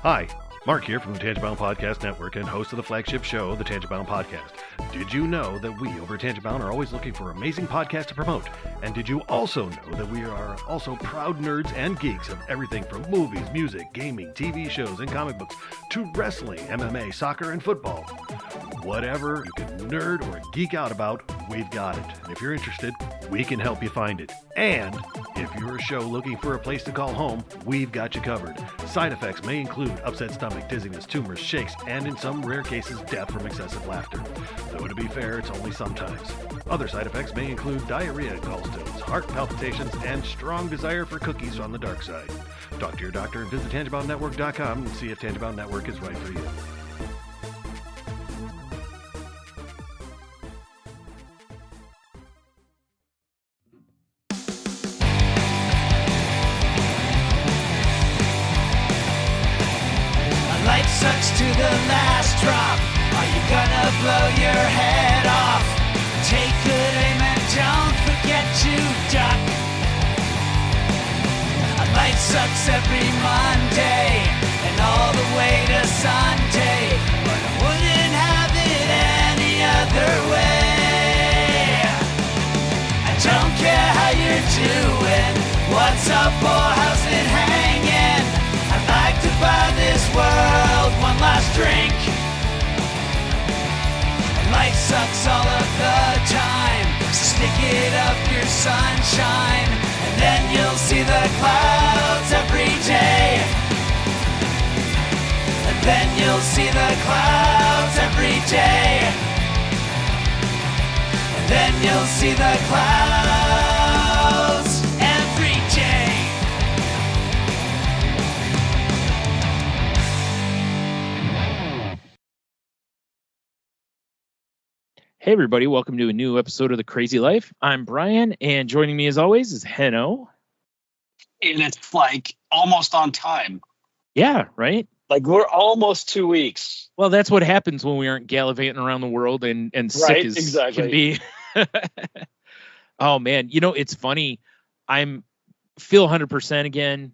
Hi, Mark here from the Tangent-Bound Podcast Network and host of the flagship show, the Tangent-Bound Podcast. Did you know that we over at Tangent-Bound are always looking for amazing podcasts to promote? And did you also know that we are also proud nerds and geeks of everything from movies, music, gaming, TV shows, and comic books to wrestling, MMA, soccer, and football? Whatever you can nerd or geek out about, we've got it. And if you're interested, we can help you find it. And if you're a show looking for a place to call home, we've got you covered. Side effects may include upset stomach, dizziness, tumors, shakes, and in some rare cases, death from excessive laughter. Though to be fair, it's only sometimes. Other side effects may include diarrhea, gallstones, heart palpitations, and strong desire for cookies on the dark side. Talk to your doctor and visit TangentBoundNetwork.com and see if Tangent-Bound Network is right for you. Sucks to the last drop. Are you gonna blow your head off? Take good aim and don't forget to duck. A life sucks every Monday and all the way to Sunday, but I wouldn't have it any other way. I don't care how you're doing, what's up or how's it hanging. I'd like to buy this world one last drink. Life sucks all of the time, so stick it up your sunshine, and then you'll see the clouds every day. And then you'll see the clouds every day. And then you'll see the clouds every day. Hey everybody, welcome to a new episode of The Crazy Life. I'm Brian, and joining me as always is Henno. And it's like almost on time. Yeah, right? Like we're almost 2 weeks. Well, that's what happens when we aren't gallivanting around the world and sick Right, as exactly. can be. Oh man, it's funny. Feel 100% again,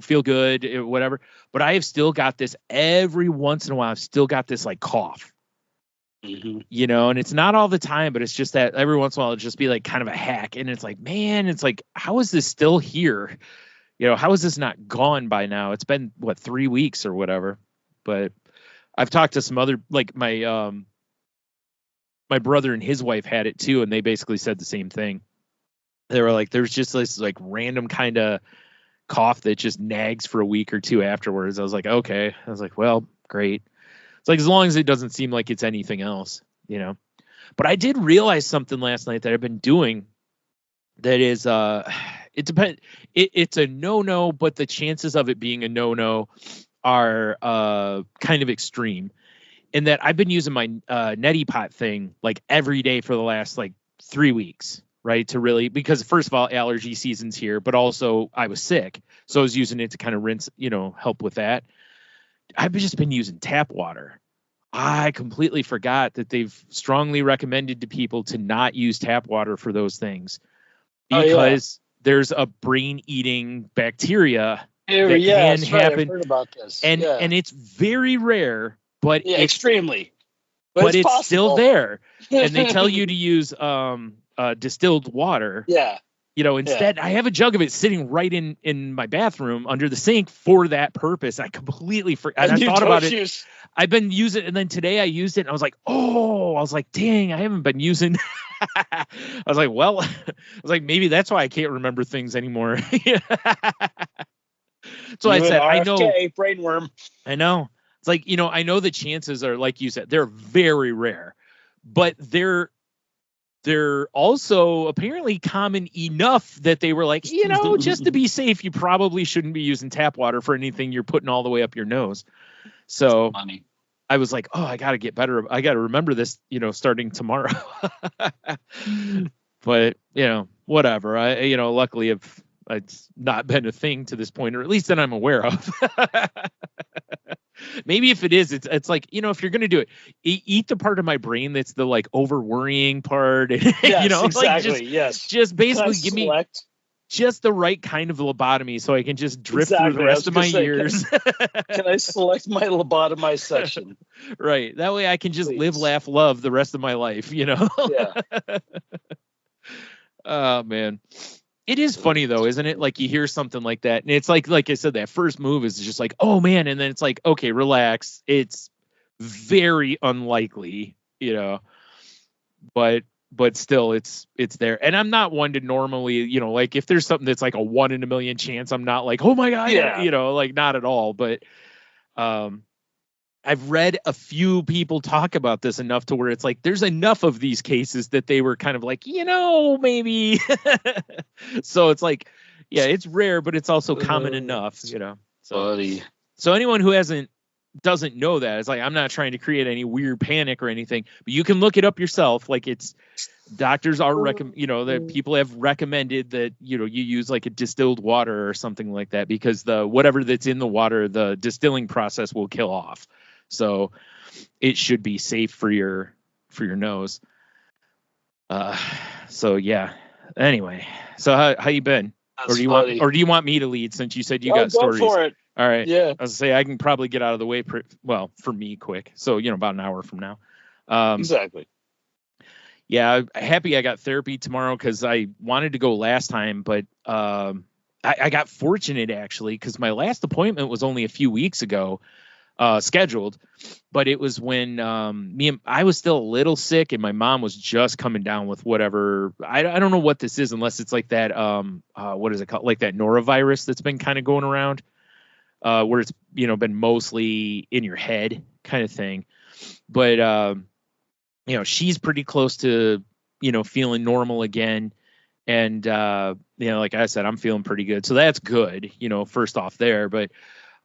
feel good, whatever. But I have still got this every once in a while. I've still got this like cough. Mm-hmm. And it's not all the time, but it's just that every once in a while it'll just be like kind of a hack. And it's like, man, it's like, how is this still here? How is this not gone by now? It's been 3 weeks or whatever. But I've talked to some other, like my brother and his wife had it too. And they basically said the same thing. They were like, there's just this like random kind of cough that just nags for a week or two afterwards. I was like, okay. I was like, well, great. It's like, as long as it doesn't seem like it's anything else, But I did realize something last night that I've been doing that is, it depends. It's a no-no, but the chances of it being a no-no are kind of extreme. In that I've been using my neti pot thing like every day for the last like 3 weeks, right? Because first of all, allergy season's here, but also I was sick. So I was using it to kind of rinse, help with that. I've just been using tap water. I completely forgot that they've strongly recommended to people to not use tap water for those things because there's a brain-eating bacteria that can happen. I've heard about this. And it's very rare, but extremely. But it's possible. Still there. And they tell you to use distilled water. Yeah. Instead, I have a jug of it sitting right in my bathroom under the sink for that purpose. I completely forgot. I thought about it. I've been using it, and then today I used it, and I was like, dang, I haven't been using. I was like, maybe that's why I can't remember things anymore. So I said, I know. Brainworm. I know. It's like, I know the chances are, like you said, they're very rare, but they're also apparently common enough that they were like, just to be safe, you probably shouldn't be using tap water for anything you're putting all the way up your nose. So I was like, I got to get better. I got to remember this, starting tomorrow. But, whatever. Luckily it's not been a thing to this point, or at least that I'm aware of. Maybe if it is, it's like, if you're going to do it, eat the part of my brain that's the like over worrying part. Yes, exactly. Just basically give me just the right kind of lobotomy so I can just drift through Exactly. the I rest was of my gonna say, years. Can I select my lobotomized section? Right. That way I can just live, Please. laugh, love the rest of my life, you know? Yeah. Oh, man. It is funny, though, isn't it? Like, you hear something like that, and it's like I said, that first move is just like, oh, man. And then it's like, okay, relax. It's very unlikely, you know, but still it's there. And I'm not one to normally, you know, like if there's something that's like a 1 in a million chance, I'm not like, oh my God, Yeah. you know, like not at all. But I've read a few people talk about this enough to where it's like there's enough of these cases that they were kind of like, you know, maybe. So it's like, yeah, it's rare, but it's also common enough, you know. So anyone who doesn't know that, it's like, I'm not trying to create any weird panic or anything, but you can look it up yourself. Like, it's doctors are you know, that people have recommended that, you know, you use like a distilled water or something like that, because the whatever that's in the water, the distilling process will kill off. So it should be safe for your nose. So yeah. Anyway, so how you been? That's Or do you want me to lead, since you said you got go stories? for it. All right. Yeah. I was gonna say I can probably get out of the way for me quick. So, you know, about an hour from now. Exactly. Yeah, happy I got therapy tomorrow because I wanted to go last time, but I got fortunate actually, because my last appointment was only a few weeks ago scheduled, but it was when I was still a little sick and my mom was just coming down with whatever. I don't know what this is, unless it's like that what is it called, like that norovirus that's been kind of going around, where it's, you know, been mostly in your head kind of thing. But you know, she's pretty close to, you know, feeling normal again. And, you know, like I said, I'm feeling pretty good. So that's good, you know, first off there. But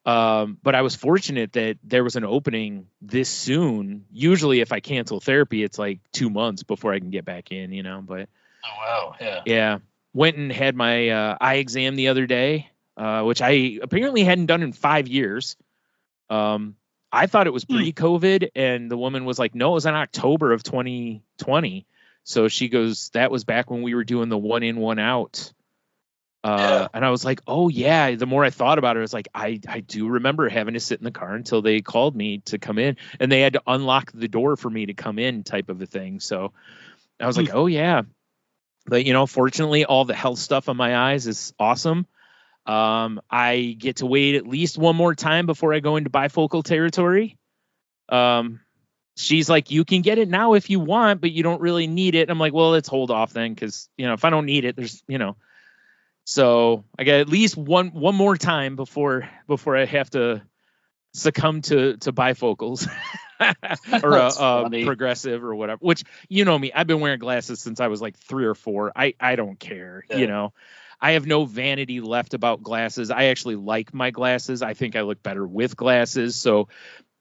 I was fortunate that there was an opening this soon. Usually if I cancel therapy, it's like 2 months before I can get back in, you know, but. Oh, wow. Yeah. Yeah. Went and had my eye exam the other day, which I apparently hadn't done in 5 years. I thought it was pre-COVID, and the woman was like, no, it was in October of 2020. So she goes, that was back when we were doing the 1 in, 1 out. And I was like, oh yeah. The more I thought about it, I was like, I do remember having to sit in the car until they called me to come in, and they had to unlock the door for me to come in, type of a thing. So I was like, oh yeah. But, you know, fortunately all the health stuff on my eyes is awesome. I get to wait at least one more time before I go into bifocal territory. She's like, you can get it now if you want, but you don't really need it. I'm like, well, let's hold off then, because, you know, if I don't need it, there's, you know. So I got at least one more time before I have to succumb to bifocals or progressive or whatever. Which, you know me, I've been wearing glasses since I was like 3 or 4. I don't care, you know. I have no vanity left about glasses. I actually like my glasses. I think I look better with glasses. So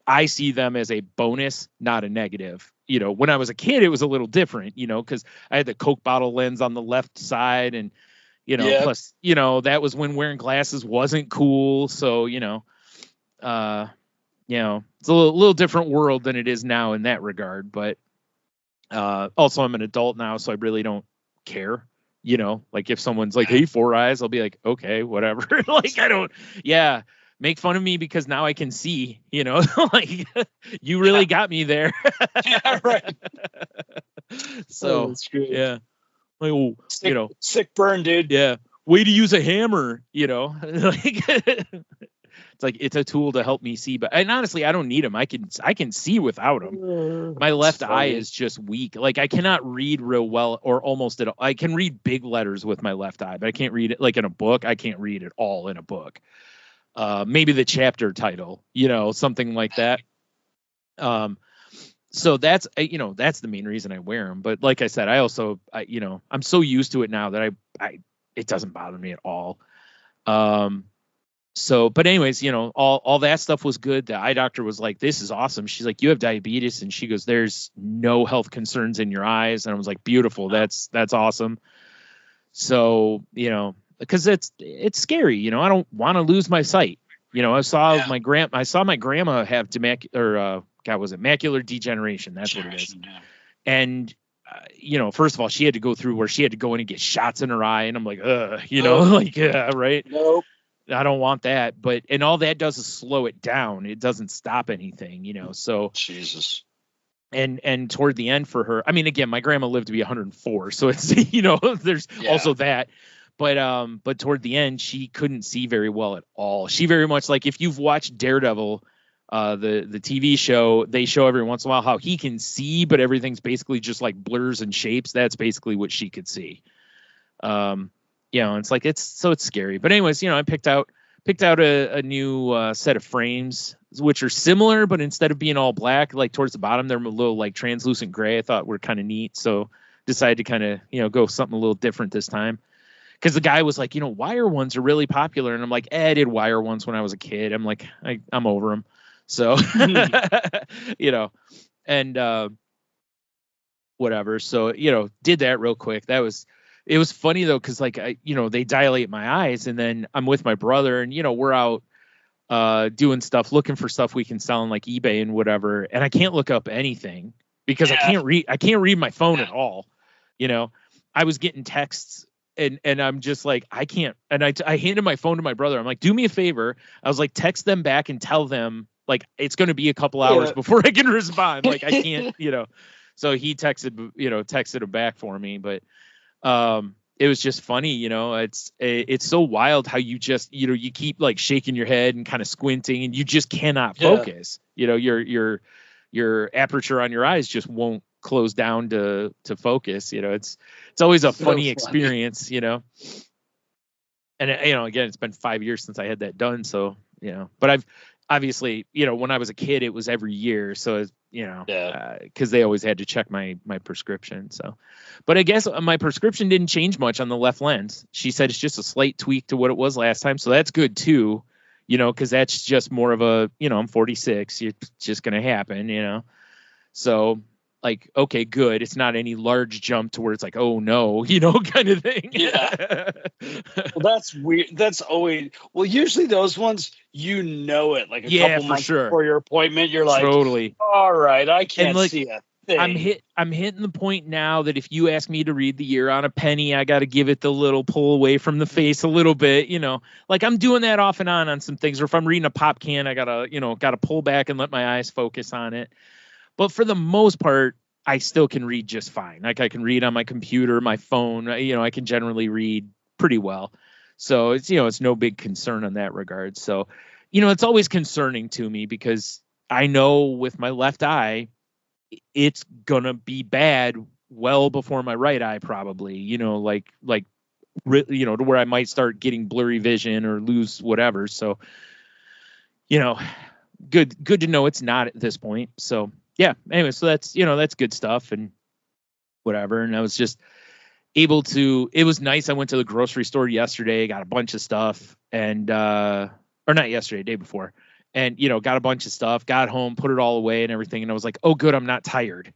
I see them as a bonus, not a negative. You know, when I was a kid, it was a little different, you know, because I had the Coke bottle lens on the left side, and, you know, plus, you know, that was when wearing glasses wasn't cool. So, you know, it's a little different world than it is now in that regard. But also I'm an adult now, so I really don't care. You know, like if someone's like, hey, 4 eyes, I'll be like, okay, whatever. Like, I don't, make fun of me because now I can see, you know, like you really got me there. Yeah, right. So, that's great. Yeah. Like, oh, Sick, you know, sick burn, dude. Yeah. Way to use a hammer, you know, like it's like, it's a tool to help me see, and honestly, I don't need them. I can see without them. My left eye is just weak. Like, I cannot read real well, or almost at all. I can read big letters with my left eye, but I can't read it like in a book. I can't read it all in a book. Maybe the chapter title, you know, something like that. So that's, you know, that's the main reason I wear them. But like I said, I also, you know, I'm so used to it now that it doesn't bother me at all. So, but anyways, you know, all that stuff was good. The eye doctor was like, this is awesome. She's like, you have diabetes. And she goes, there's no health concerns in your eyes. And I was like, beautiful. That's awesome. So, you know, because it's scary, you know, I don't want to lose my sight. You know, I saw my grandma have macular degeneration. That's what it is. Yeah. And first of all, she had to go through where she had to go in and get shots in her eye, and I'm like, like, yeah, right. Nope. I don't want that. And all that does is slow it down. It doesn't stop anything, so. Jesus. And toward the end for her, I mean, again, my grandma lived to be 104, so it's, there's also that. But toward the end, she couldn't see very well at all. She very much, like, if you've watched Daredevil, the TV show, they show every once in a while how he can see, but everything's basically just like blurs and shapes. That's basically what she could see. It's like, it's scary. But anyways, I picked out a new set of frames, which are similar, but instead of being all black, like towards the bottom, they're a little like translucent gray. I thought were kind of neat. So decided to kind of, go something a little different this time. Because the guy was like, wire ones are really popular. And I'm like, I did wire ones when I was a kid. I'm like, I'm over them. So, and whatever. So, did that real quick. It was funny though, because like they dilate my eyes, and then I'm with my brother, and we're out doing stuff, looking for stuff we can sell on like eBay and whatever, and I can't look up anything because I can't read my phone at all. I was getting texts, and I'm just like, I can't, and I handed my phone to my brother. I'm like, do me a favor. I was like, text them back and tell them, it's going to be a couple hours before I can respond. Like, I can't, So he texted him back for me, but it was just funny, it's so wild how you just, you keep like shaking your head and kind of squinting, and you just cannot focus. Your aperture on your eyes just won't close down to focus. It's always a funny experience, And again, it's been 5 years since I had that done. So, but I've obviously, when I was a kid, it was every year. So, because they always had to check my prescription. So, but I guess my prescription didn't change much on the left lens. She said it's just a slight tweak to what it was last time. So that's good too, because that's just more of a, I'm 46. It's just going to happen, So, like, okay, good. It's not any large jump to where it's like, oh no, kind of thing. Yeah. Well, that's weird. That's always, usually those ones, it like a couple months before your appointment. You're like, totally. All right, I can't see a thing. I'm hitting the point now that if you ask me to read the year on a penny, I got to give it the little pull away from the face a little bit, like I'm doing that off and on some things. Or if I'm reading a pop can, I gotta pull back and let my eyes focus on it. But for the most part, I still can read just fine. Like I can read on my computer, my phone, I can generally read pretty well. So it's, it's no big concern on that regard. So, it's always concerning to me because I know with my left eye, it's going to be bad well before my right eye, probably, to where I might start getting blurry vision or lose whatever. So, good to know it's not at this point. So, yeah, anyway, so that's good stuff and whatever. And I was just able to, it was nice. I went to the grocery store yesterday, got a bunch of stuff and, or not yesterday, day before. And, got a bunch of stuff, got home, put it all away and everything. And I was like, oh, good, I'm not tired.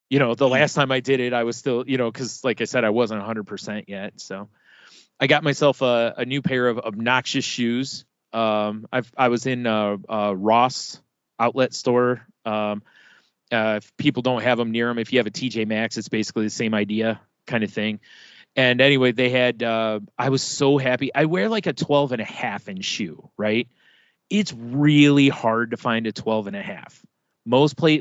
The last time I did it, I was still, cause like I said, I wasn't 100% yet. So I got myself a new pair of obnoxious shoes. I was in a Ross outlet store. If people don't have them near them, if you have a TJ Maxx, it's basically the same idea kind of thing. And anyway, they had, I was so happy. I wear like a 12.5-inch shoe, right? It's really hard to find a 12.5.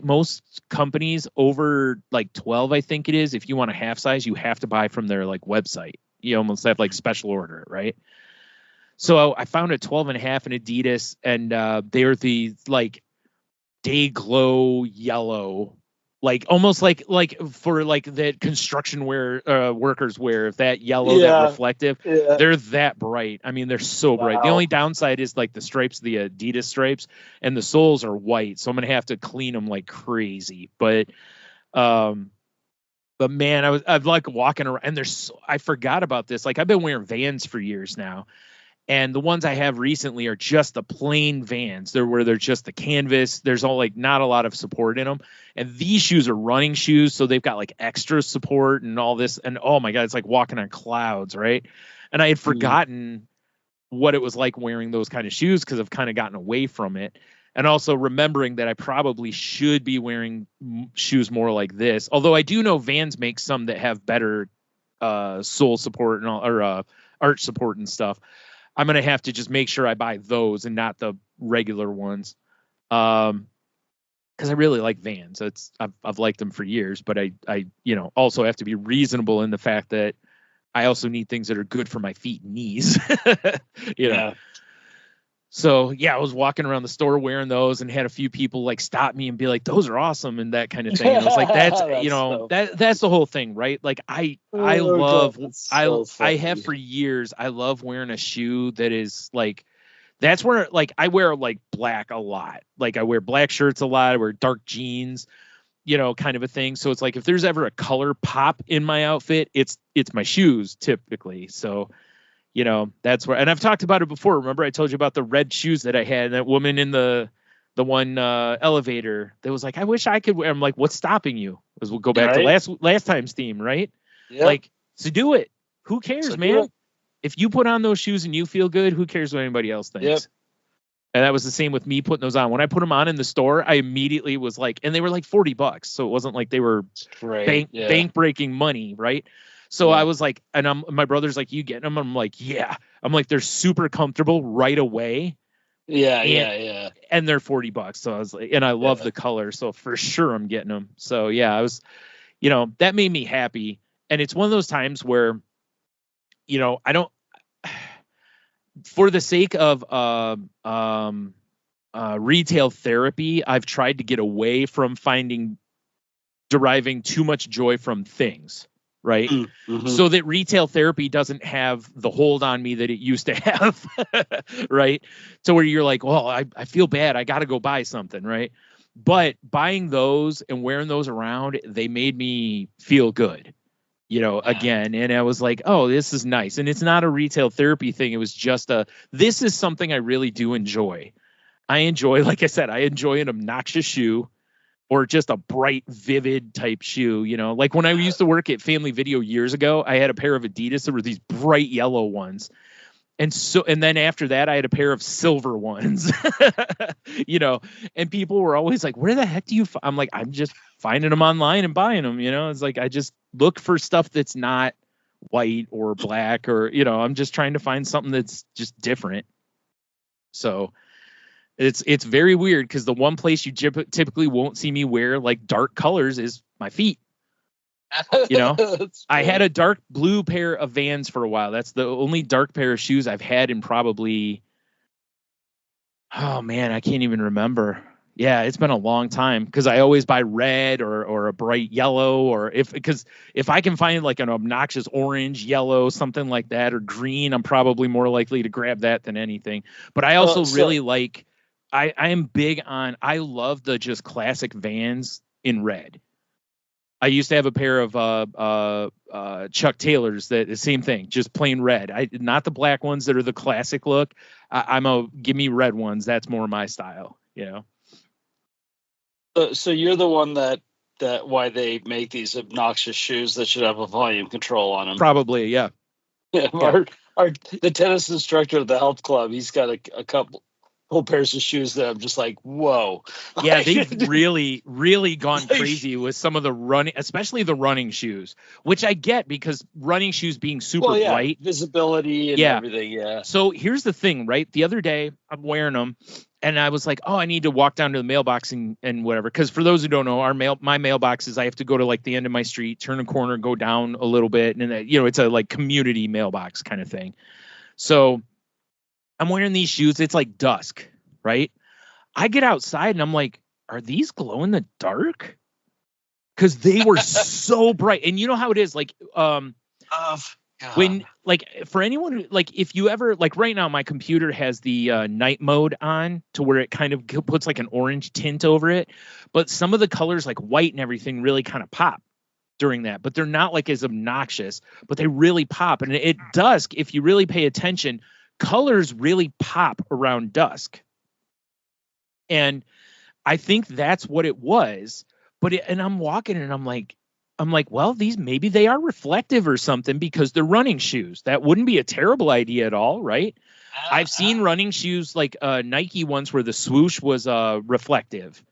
Most companies over like 12, I think it is. If you want a half size, you have to buy from their like website. You almost have like special order, right? So I found a 12.5 in Adidas, and they're the like day glow yellow, like almost like for like that construction wear workers wear, that yellow, that reflective. They're that bright. I mean, they're so bright. The only downside is like the stripes, the Adidas stripes, and the soles are white, so I'm gonna have to clean them like crazy. But man, I've like walking around, and I forgot about this. Like I've been wearing Vans for years now. And the ones I have recently are just the plain Vans. They're just the canvas. There's all like not a lot of support in them. And these shoes are running shoes, so they've got like extra support and all this. And oh my God, it's like walking on clouds, right? And I had forgotten what it was like wearing those kind of shoes because I've kind of gotten away from it. And also remembering that I probably should be wearing shoes more like this. Although I do know Vans make some that have better sole support and all, or arch support and stuff. I'm going to have to just make sure I buy those and not the regular ones. Because I really like Vans. I've liked them for years, but I also have to be reasonable in the fact that I also need things that are good for my feet and knees. you know. So yeah, I was walking around the store wearing those and had a few people like stop me and be like, those are awesome and that kind of thing. And I was like, that's the whole thing, right? Like I have for years, I love wearing a shoe that is like, that's where like I wear like black a lot. Like I wear black shirts a lot. I wear dark jeans, kind of a thing. So it's like, if there's ever a color pop in my outfit, it's my shoes typically. So that's where, and I've talked about it before. Remember I told you about the red shoes that I had, and that woman in the one elevator that was like, I wish I could wear. I'm like, what's stopping you? Because we'll go back to last time's theme, right? Yep. Like, so do it. Who cares, man? If you put on those shoes and you feel good, who cares what anybody else thinks? Yep. And that was the same with me putting those on. When I put them on in the store, I immediately was like, and they were like $40. So it wasn't like they were bank breaking money, right? So I was like, and my brother's like, you getting them? I'm like, yeah. I'm like, they're super comfortable right away. Yeah. And they're $40. So I was like, and I love the color. So for sure I'm getting them. So yeah, I was, that made me happy. And it's one of those times where, I don't, for the sake of retail therapy, I've tried to get away from deriving too much joy from things. Right. Mm-hmm. So that retail therapy doesn't have the hold on me that it used to have. Right. So where you're like, well, I feel bad. I got to go buy something. Right. But buying those and wearing those around, they made me feel good, again. And I was like, oh, this is nice. And it's not a retail therapy thing. It was just this is something I really do enjoy. Like I said, I enjoy an obnoxious shoe. Or just a bright, vivid type shoe, like when I used to work at Family Video years ago, I had a pair of Adidas that were these bright yellow ones. And then after that, I had a pair of silver ones, and people were always like, where the heck do you, I'm like, I'm just finding them online and buying them, it's like, I just look for stuff that's not white or black or, I'm just trying to find something that's just different. So it's very weird because the one place you typically won't see me wear like dark colors is my feet. I had a dark blue pair of Vans for a while. That's the only dark pair of shoes I've had in probably, oh man, I can't even remember. Yeah, it's been a long time because I always buy red or a bright yellow, or because if I can find like an obnoxious orange, yellow, something like that, or green, I'm probably more likely to grab that than anything. But I also really like, I am big on, I love the just classic Vans in red. I used to have a pair of Chuck Taylors that the same thing, just plain red. Not the black ones that are the classic look. Give me red ones. That's more my style, So you're the one that why they make these obnoxious shoes that should have a volume control on them. Probably, yeah. The tennis instructor at the health club, he's got a couple pairs of shoes that I'm just like, whoa. Yeah, they've really, really gone crazy with some of the running, especially the running shoes, which I get because running shoes being super bright. Visibility and everything, yeah. So here's the thing, right? The other day, I'm wearing them, and I was like, oh, I need to walk down to the mailbox and whatever. Because for those who don't know, my mailbox is, I have to go to like the end of my street, turn a corner, go down a little bit, and it's a like community mailbox kind of thing. So I'm wearing these shoes. It's like dusk, right? I get outside and I'm like, are these glow in the dark? Because they were so bright. And you know how it is, like, when, like, for anyone who, like, if you ever, like, right now my computer has the night mode on to where it kind of puts like an orange tint over it. But some of the colors, like white and everything, really kind of pop during that. But they're not like as obnoxious, but they really pop. And at dusk, if you really pay attention, colors really pop around dusk. And I think that's what it was. And I'm walking and I'm like, I'm like, well, maybe they are reflective or something because they're running shoes. That wouldn't be a terrible idea at all, right? I've seen running shoes like Nike ones where the swoosh was reflective.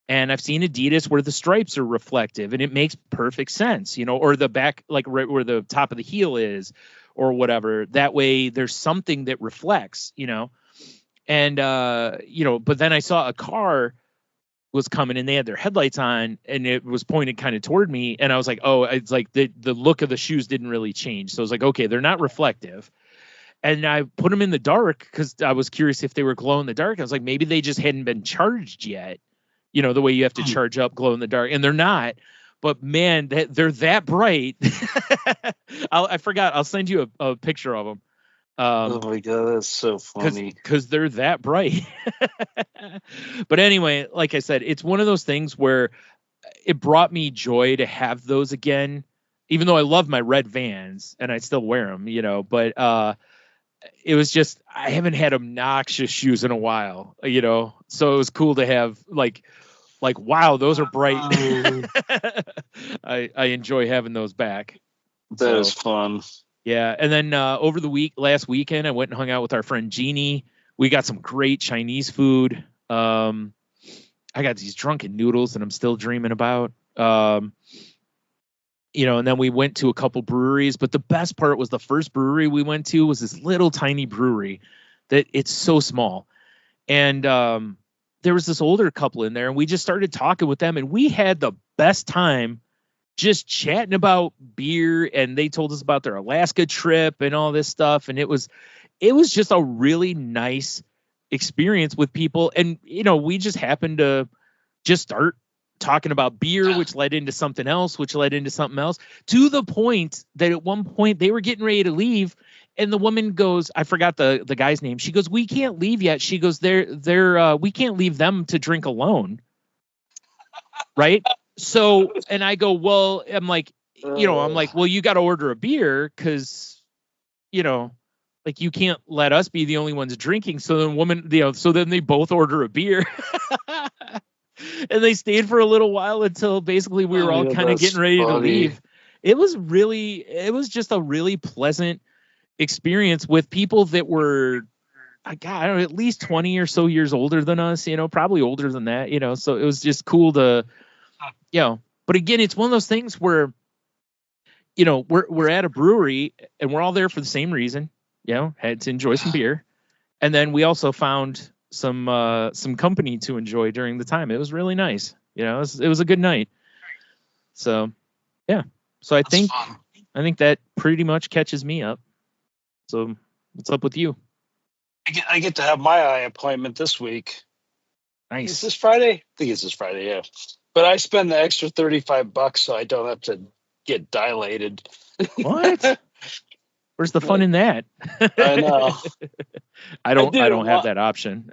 And I've seen Adidas where the stripes are reflective, and it makes perfect sense, or the back, like right where the top of the heel is or whatever. That way there's something that reflects, and, but then I saw a car was coming and they had their headlights on and it was pointed kind of toward me. And I was like, oh, it's like the look of the shoes didn't really change. So I was like, okay, they're not reflective. And I put them in the dark because I was curious if they were glow in the dark. I was like, maybe they just hadn't been charged yet. The way you have to charge up glow in the dark, and they're not, but man, they're that bright. I forgot. I'll send you a picture of them. Oh my God, that's so funny. Because they're that bright. But anyway, like I said, it's one of those things where it brought me joy to have those again, even though I love my red Vans and I still wear them, but it was just, I haven't had obnoxious shoes in a while, so it was cool to have like, wow, those are bright. I enjoy having those back. That is fun. Yeah. And then last weekend, I went and hung out with our friend Jeannie. We got some great Chinese food. I got these drunken noodles that I'm still dreaming about. And then we went to a couple breweries, but the best part was the first brewery we went to was this little tiny brewery that it's so small. And there was this older couple in there and we just started talking with them and we had the best time just chatting about beer. And they told us about their Alaska trip and all this stuff. And it was just a really nice experience with people. And, we just happened to just start talking about beer, which led into something else, to the point that at one point they were getting ready to leave. And the woman goes, I forgot the guy's name. She goes, we can't leave yet. She goes, we can't leave them to drink alone. Right. So, and I go, well, I'm like, well, you got to order a beer. Cause like you can't let us be the only ones drinking. So then they both order a beer. And they stayed for a little while until basically we were all kind of getting ready to leave. It was just a really pleasant experience with people that were, I don't know, at least 20 or so years older than us, probably older than that, so it was just cool to, but again, it's one of those things where, we're at a brewery and we're all there for the same reason, had to enjoy some beer. And then we also found some company to enjoy during the time. It was really nice. It was a good night. So, yeah. So I think that pretty much catches me up. So what's up with you? I get to have my eye appointment this week. Nice. Is this Friday? I think it's this Friday, yeah. But I spend the extra $35 so I don't have to get dilated. What? Where's the fun in that? I know. I don't have that option.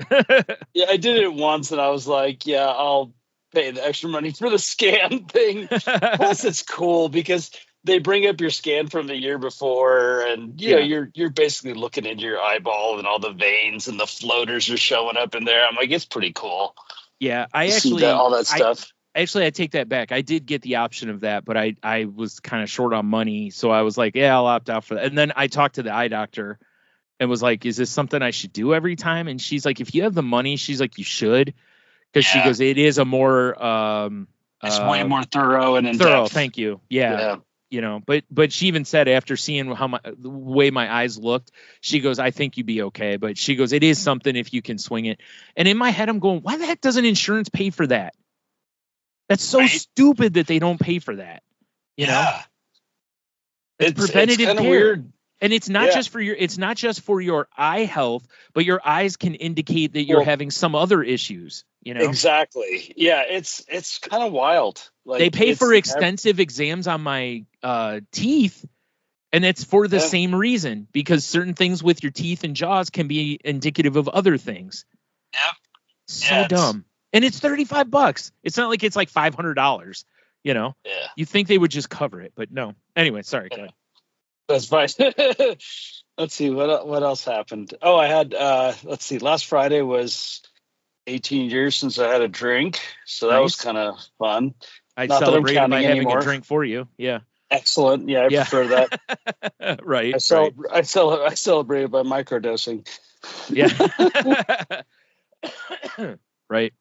Yeah, I did it once and I was like, yeah, I'll pay the extra money for the scan thing. Plus it's cool because they bring up your scan from the year before and you're basically looking into your eyeball and all the veins and the floaters are showing up in there. I'm like, it's pretty cool. Yeah, all that stuff. I take that back. I did get the option of that, but I was kind of short on money. So I was like, yeah, I'll opt out for that. And then I talked to the eye doctor and was like, is this something I should do every time? And she's like, if you have the money, she's like, you should. Because she goes, it is a more... it's way more thorough and in-depth. Thorough, thank you. Yeah. But she even said after seeing the way my eyes looked, she goes, I think you'd be okay. But she goes, it is something if you can swing it. And in my head, I'm going, why the heck doesn't insurance pay for that? That's so stupid that they don't pay for that. You know? It's preventative care. Weird. And it's not just for your eye health, but your eyes can indicate that you're having some other issues, Exactly. Yeah, it's kind of wild. Like, they pay for extensive exams on my teeth, and it's for the same reason, because certain things with your teeth and jaws can be indicative of other things. Yep. So dumb. And it's $35. It's not like it's like $500, Yeah. You think they would just cover it, but no. Anyway, sorry. Go ahead. That's fine. Let's see what else happened. Oh, I had last Friday was 18 years since I had a drink, so that was kind of fun. I Not that I'm celebrated by counting having anymore. a drink for you. Yeah. Excellent. Yeah, I Yeah. prefer that. Right. I celebrated by microdosing. Yeah. Right.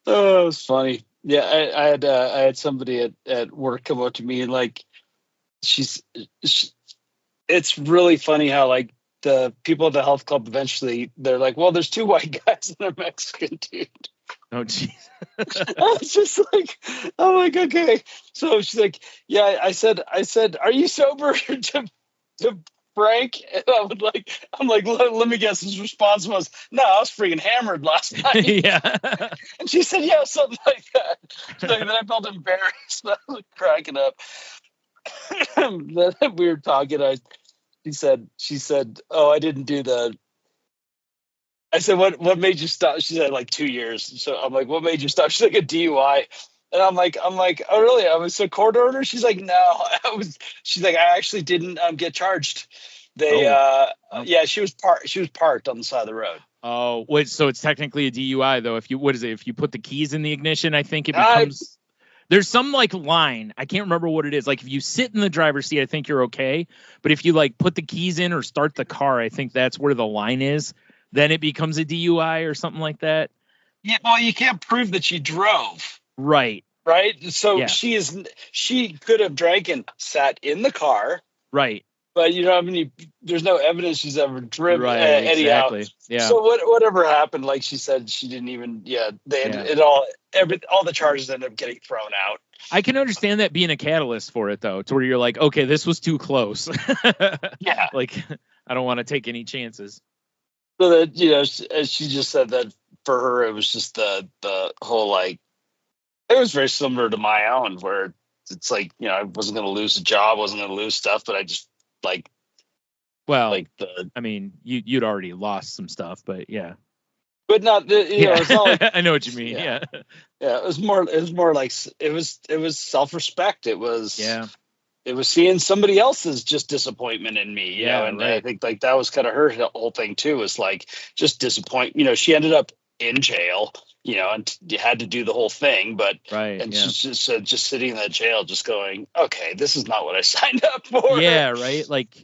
Oh, it was funny. Yeah, I had somebody at work come up to me and like, it's really funny how like the people at the health club eventually they're like, well, there's 2 white guys and a Mexican dude. Oh, geez. I was just like, I'm like, okay. So she's like, yeah. I said, are you sober to Frank? And I'm like, let me guess. His response was, no, I was freaking hammered last night. Yeah. And she said, yeah, something like that. So then I felt embarrassed. I was cracking up. Then we were talking. She said, oh, I didn't do the. I said, what made you stop? She said, like 2 years. So I'm like, what made you stop? She's like, a DUI. And I'm like, oh, really? I was a court order? She's like, no, she's like, I actually didn't get charged. Yeah, she was parked on the side of the road. Oh, wait, so it's technically a DUI though. If you put the keys in the ignition, I think it becomes, there's some like line. I can't remember what it is. Like if you sit in the driver's seat, I think you're okay. But if you like put the keys in or start the car, I think that's where the line is. Then it becomes a DUI or something like that. Yeah, well, you can't prove that she drove. Right. Right. So Yeah. she could have drank and sat in the car. Right. But there's no evidence she's ever driven. Right. Anyhow. Exactly. Yeah. So whatever happened, like she said, she didn't even. Yeah. All the charges ended up getting thrown out. I can understand that being a catalyst for it though, to where you're like, okay, this was too close. Yeah. Like I don't want to take any chances. So that she just said that for her, it was just the whole like. It was very similar to my own, where it's like I wasn't going to lose a job, wasn't going to lose stuff, but I just like. Well, like I mean, you'd already lost some stuff, but yeah. But not it's not like, I know what you mean. Yeah. Yeah, it was more like it was self-respect. It was it was seeing somebody else's just disappointment in me, you know, and right. I think like that was kind of her whole thing too, was like just disappoint. She ended up in jail, and you had to do the whole thing, but she's just sitting in that jail, just going, okay, this is not what I signed up for. Yeah, right. Like,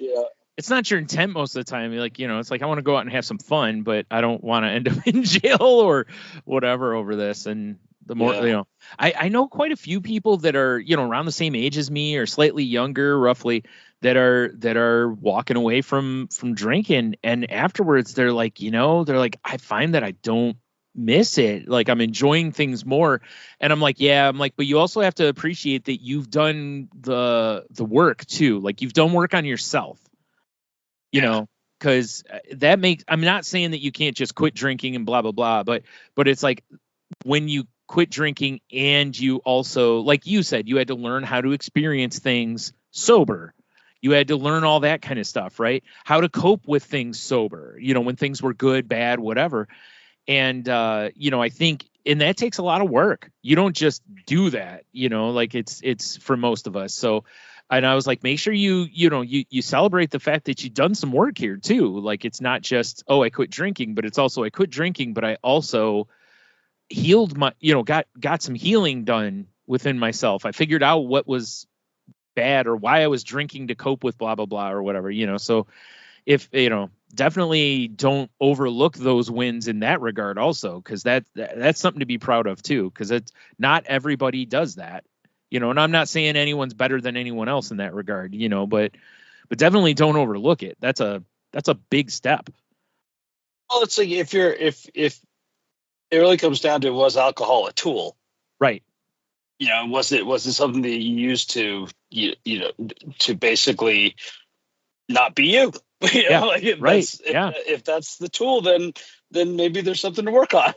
it's not your intent most of the time. Like, it's like I want to go out and have some fun, but I don't want to end up in jail or whatever over this. And the more, I know quite a few people that are, around the same age as me or slightly younger, roughly, that are walking away from drinking. And afterwards they're like, I find that I don't miss it. Like I'm enjoying things more. And I'm like, but you also have to appreciate that you've done the work too. Like you've done work on yourself, because that makes, I'm not saying that you can't just quit drinking and blah, blah, blah, but it's like when you quit drinking and you also, like you said, you had to learn how to experience things sober. You had to learn all that kind of stuff, right? How to cope with things sober, when things were good, bad, whatever. And, I think, and that takes a lot of work. You don't just do that, like it's for most of us. So, and I was like, make sure you celebrate the fact that you've done some work here too. Like, it's not just, oh, I quit drinking, but it's also, I quit drinking, but I also healed my, got some healing done within myself. I figured out what was bad or why I was drinking to cope with blah, blah, blah, or whatever, so if, definitely don't overlook those wins in that regard also, because that's something to be proud of too, because it's not everybody does that, and I'm not saying anyone's better than anyone else in that regard, but definitely don't overlook it. That's a big step. Well, it's like if it really comes down to, was alcohol a tool, right? Was it something that you used to to basically not be you? If that's the tool, then maybe there's something to work on,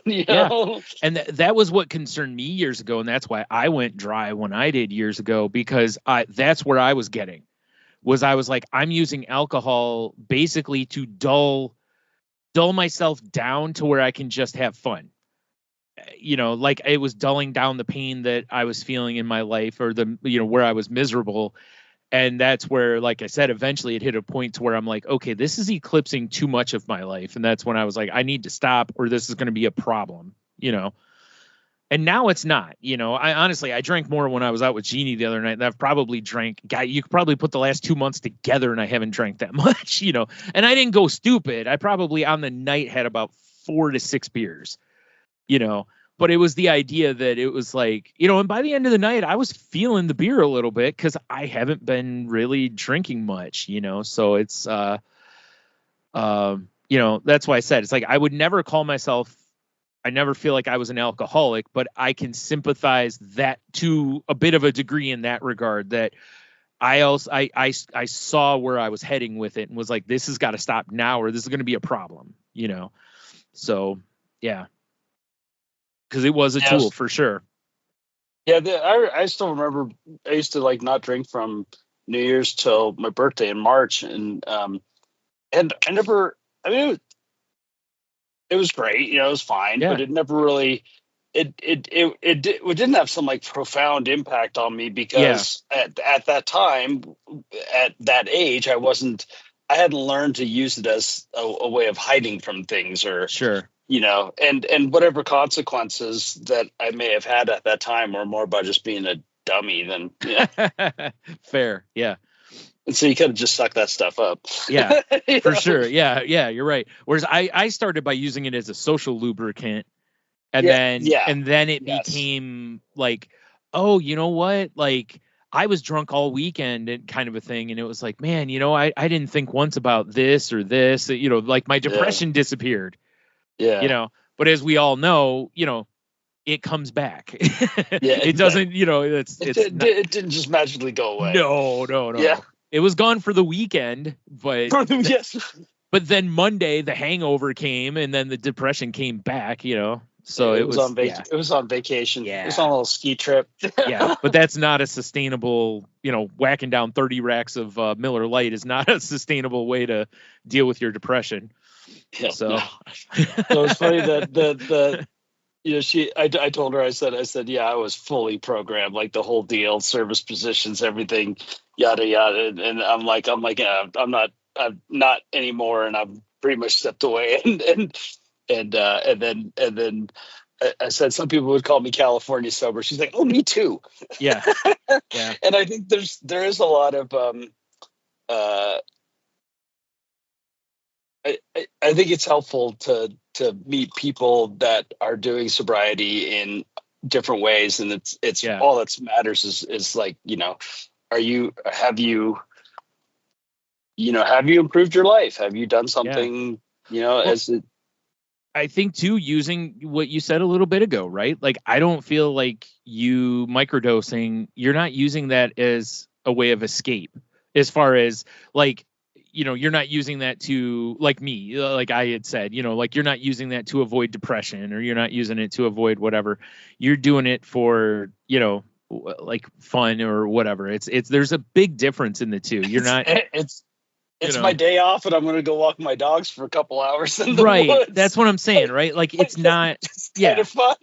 And that was what concerned me years ago, and that's why I went dry when I did years ago, because that's where I was getting, I was like, I'm using alcohol basically to dull myself down to where I can just have fun. Like it was dulling down the pain that I was feeling in my life, or where I was miserable. And that's where, like I said, eventually it hit a point to where I'm like, okay, this is eclipsing too much of my life. And that's when I was like, I need to stop, or this is going to be a problem, And And now it's not, I honestly, I drank more when I was out with Jeannie the other night than I've probably drank. Guy, you could probably put the last 2 months together and I haven't drank that much, and I didn't go stupid. I probably on the night had about 4 to 6 beers, but it was the idea that it was like, and by the end of the night, I was feeling the beer a little bit because I haven't been really drinking much, so it's, that's why I said, it's like, I would never call myself, I never feel like I was an alcoholic, but I can sympathize that to a bit of a degree in that regard, that I saw where I was heading with it and was like, this has got to stop now or this is going to be a problem, So, yeah. Because it was a tool for sure. Yeah, I still remember I used to like not drink from New Year's till my birthday in March, and I never. I mean, it was great, it was fine, but it never really. It didn't have some like profound impact on me because at that time, at that age, I hadn't learned to use it as a way of hiding from things or sure. And whatever consequences that I may have had at that time were more about just being a dummy than fair. Yeah. And so you could have just sucked that stuff up. Yeah, for sure. Yeah. You're right. Whereas I started by using it as a social lubricant and then it became like, oh, you know what? Like I was drunk all weekend and kind of a thing. And it was like, man, I didn't think once about this or this, like my depression disappeared. Yeah. But as we all know, it comes back. It doesn't, it didn't just magically go away. No. Yeah. It was gone for the weekend, but but then Monday the hangover came and then the depression came back, So it was on vacation. It was on vacation. Yeah. It was on a little ski trip. Yeah, but that's not a sustainable, whacking down 30 racks of Miller Lite is not a sustainable way to deal with your depression. Yeah, so no. So it's funny that I told her, I said, yeah, I was fully programmed, like the whole deal, service positions, everything, yada, yada. And I'm like, yeah, I'm not anymore. And I've pretty much stepped away. And then I said, some people would call me California sober. She's like, oh, me too. Yeah. Yeah. And I think there is a lot of, I think it's helpful to meet people that are doing sobriety in different ways, and it's all that matters is like, have you improved your life? Have you done something? I think too, using what you said a little bit ago, right? Like I don't feel like you microdosing, you're not using that as a way of escape, as far as like, you're not using that to, like me, like I had said, like you're not using that to avoid depression or you're not using it to avoid whatever. You're doing it for, like fun or whatever. It's there's a big difference in the two. You're not. It's my day off and I'm going to go walk my dogs for a couple hours in the woods. That's what I'm saying, right? Like it's not. It's kind of fun.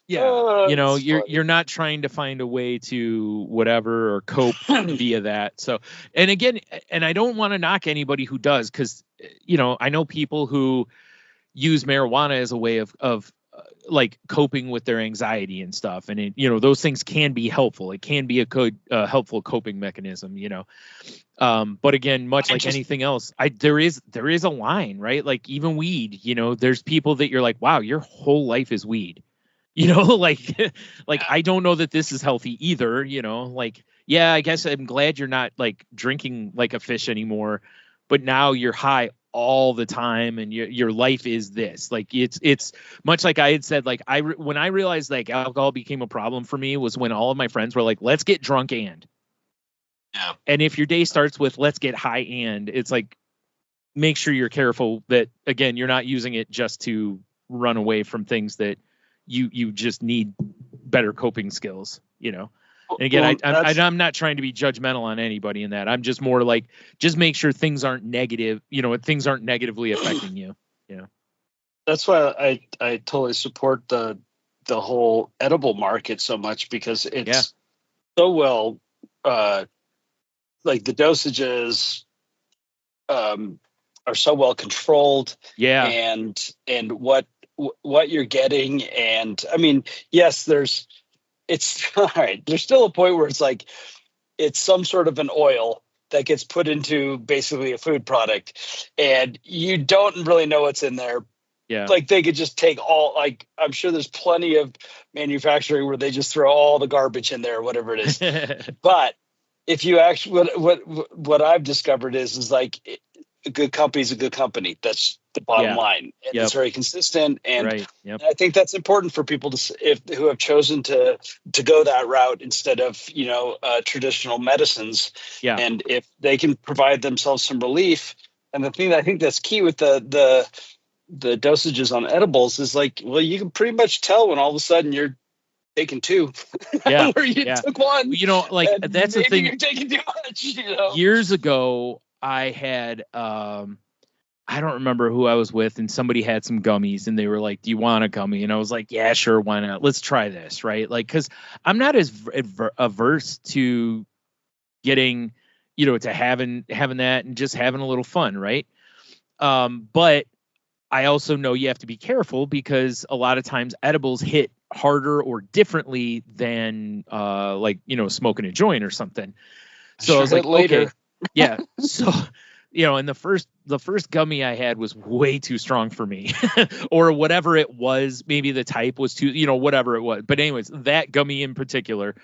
Yeah, you're not trying to find a way to whatever or cope via that. So, and again, and I don't want to knock anybody who does, because I know people who use marijuana as a way of like coping with their anxiety and stuff, and those things can be helpful. It can be a good helpful coping mechanism, but again, much like anything else, there is a line, right? Like even weed, there's people that you're like, wow, your whole life is weed. Like I don't know that this is healthy either, like, yeah, I guess I'm glad you're not like drinking like a fish anymore, but now you're high all the time and your life is this. Like it's much like I had said, like when I realized like alcohol became a problem for me was when all of my friends were like, let's get drunk and if your day starts with let's get high and, it's like, make sure you're careful that again, you're not using it just to run away from things that you just need better coping skills, And again, I'm not trying to be judgmental on anybody in that. I'm just more like, just make sure things aren't negative, things aren't negatively affecting you. That's why I totally support the whole edible market so much, because it's so well, like the dosages are so well controlled. Yeah. And what what you're getting. And I mean, yes, it's all right. There's still a point where it's like, it's some sort of an oil that gets put into basically a food product, and you don't really know what's in there. Yeah. Like they could just take like, I'm sure there's plenty of manufacturing where they just throw all the garbage in there, whatever it is. But if you actually, what I've discovered is like a good company is a good company. That's the bottom line. And it's very consistent. And right. Yep. I think that's important for people who have chosen to go that route instead of, traditional medicines. Yeah. And if they can provide themselves some relief. And the thing that I think that's key with the dosages on edibles is like, well, you can pretty much tell when all of a sudden you're taking two. Yeah. Where you took one. Like that's the thing. You're taking too much. Years ago, I had I don't remember who I was with, and somebody had some gummies, and they were like, "Do you want a gummy?" And I was like, "Yeah, sure, why not? Let's try this." Right? Like, because I'm not as averse to getting, to having that and just having a little fun, right? But I also know you have to be careful because a lot of times edibles hit harder or differently than smoking a joint or something. So I was like, later. Okay, yeah. So, and the first gummy I had was way too strong for me or whatever it was. Maybe the type was too, whatever it was. But anyways, that gummy in particular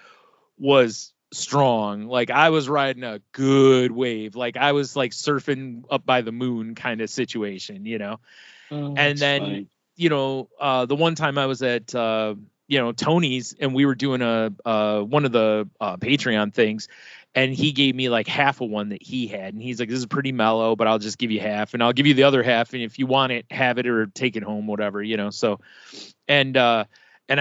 was strong. Like I was riding a good wave. Like I was like surfing up by the moon kind of situation, and then, funny. The one time I was at, Tony's and we were doing one of the Patreon things, and he gave me like half of one that he had. And he's like, this is pretty mellow, but I'll just give you half and I'll give you the other half. And if you want it, have it or take it home, whatever, so, and I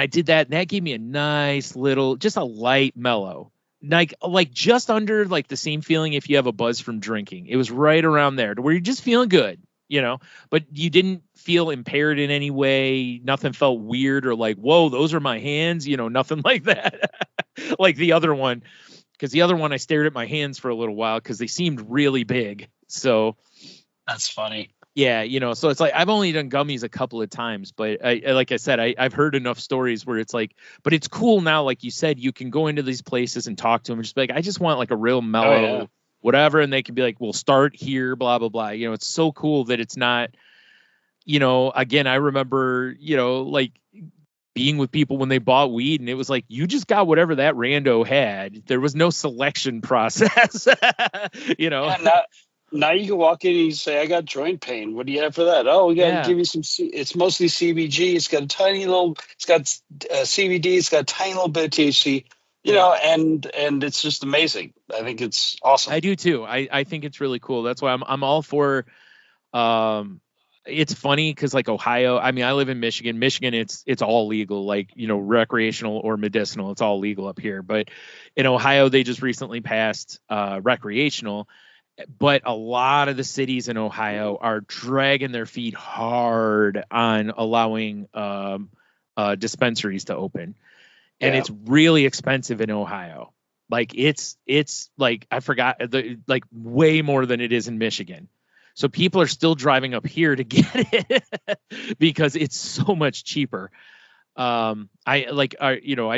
did that, and that gave me a nice little, just a light mellow, like just under like the same feeling if you have a buzz from drinking. It was right around there to where you're just feeling good, but you didn't feel impaired in any way. Nothing felt weird or like, whoa, those are my hands, nothing like that. Like the other one, because the other one I stared at my hands for a little while because they seemed really big. So that's funny. Yeah, so it's like I've only done gummies a couple of times, but like I said, I've heard enough stories where it's like, but it's cool now, like you said, you can go into these places and talk to them and just be like, I just want like a real mellow whatever, and they can be like, we'll start here, blah blah blah. It's so cool that it's not, again, I remember, like being with people when they bought weed, and it was like, you just got whatever that rando had. There was no selection process. Now you can walk in and you say, I got joint pain. What do you have for that? Oh, we got to give you some. It's mostly CBG. It's got it's got CBD. It's got a tiny little bit of THC. And it's just amazing. I think it's awesome. I do too. I think it's really cool. That's why I'm all for. It's funny because like Ohio, I mean, I live in Michigan. Michigan, it's all legal, like, recreational or medicinal. It's all legal up here. But in Ohio, they just recently passed recreational. But a lot of the cities in Ohio are dragging their feet hard on allowing dispensaries to open. And it's really expensive in Ohio. Like it's like, I forgot, like way more than it is in Michigan. So people are still driving up here to get it because it's so much cheaper. I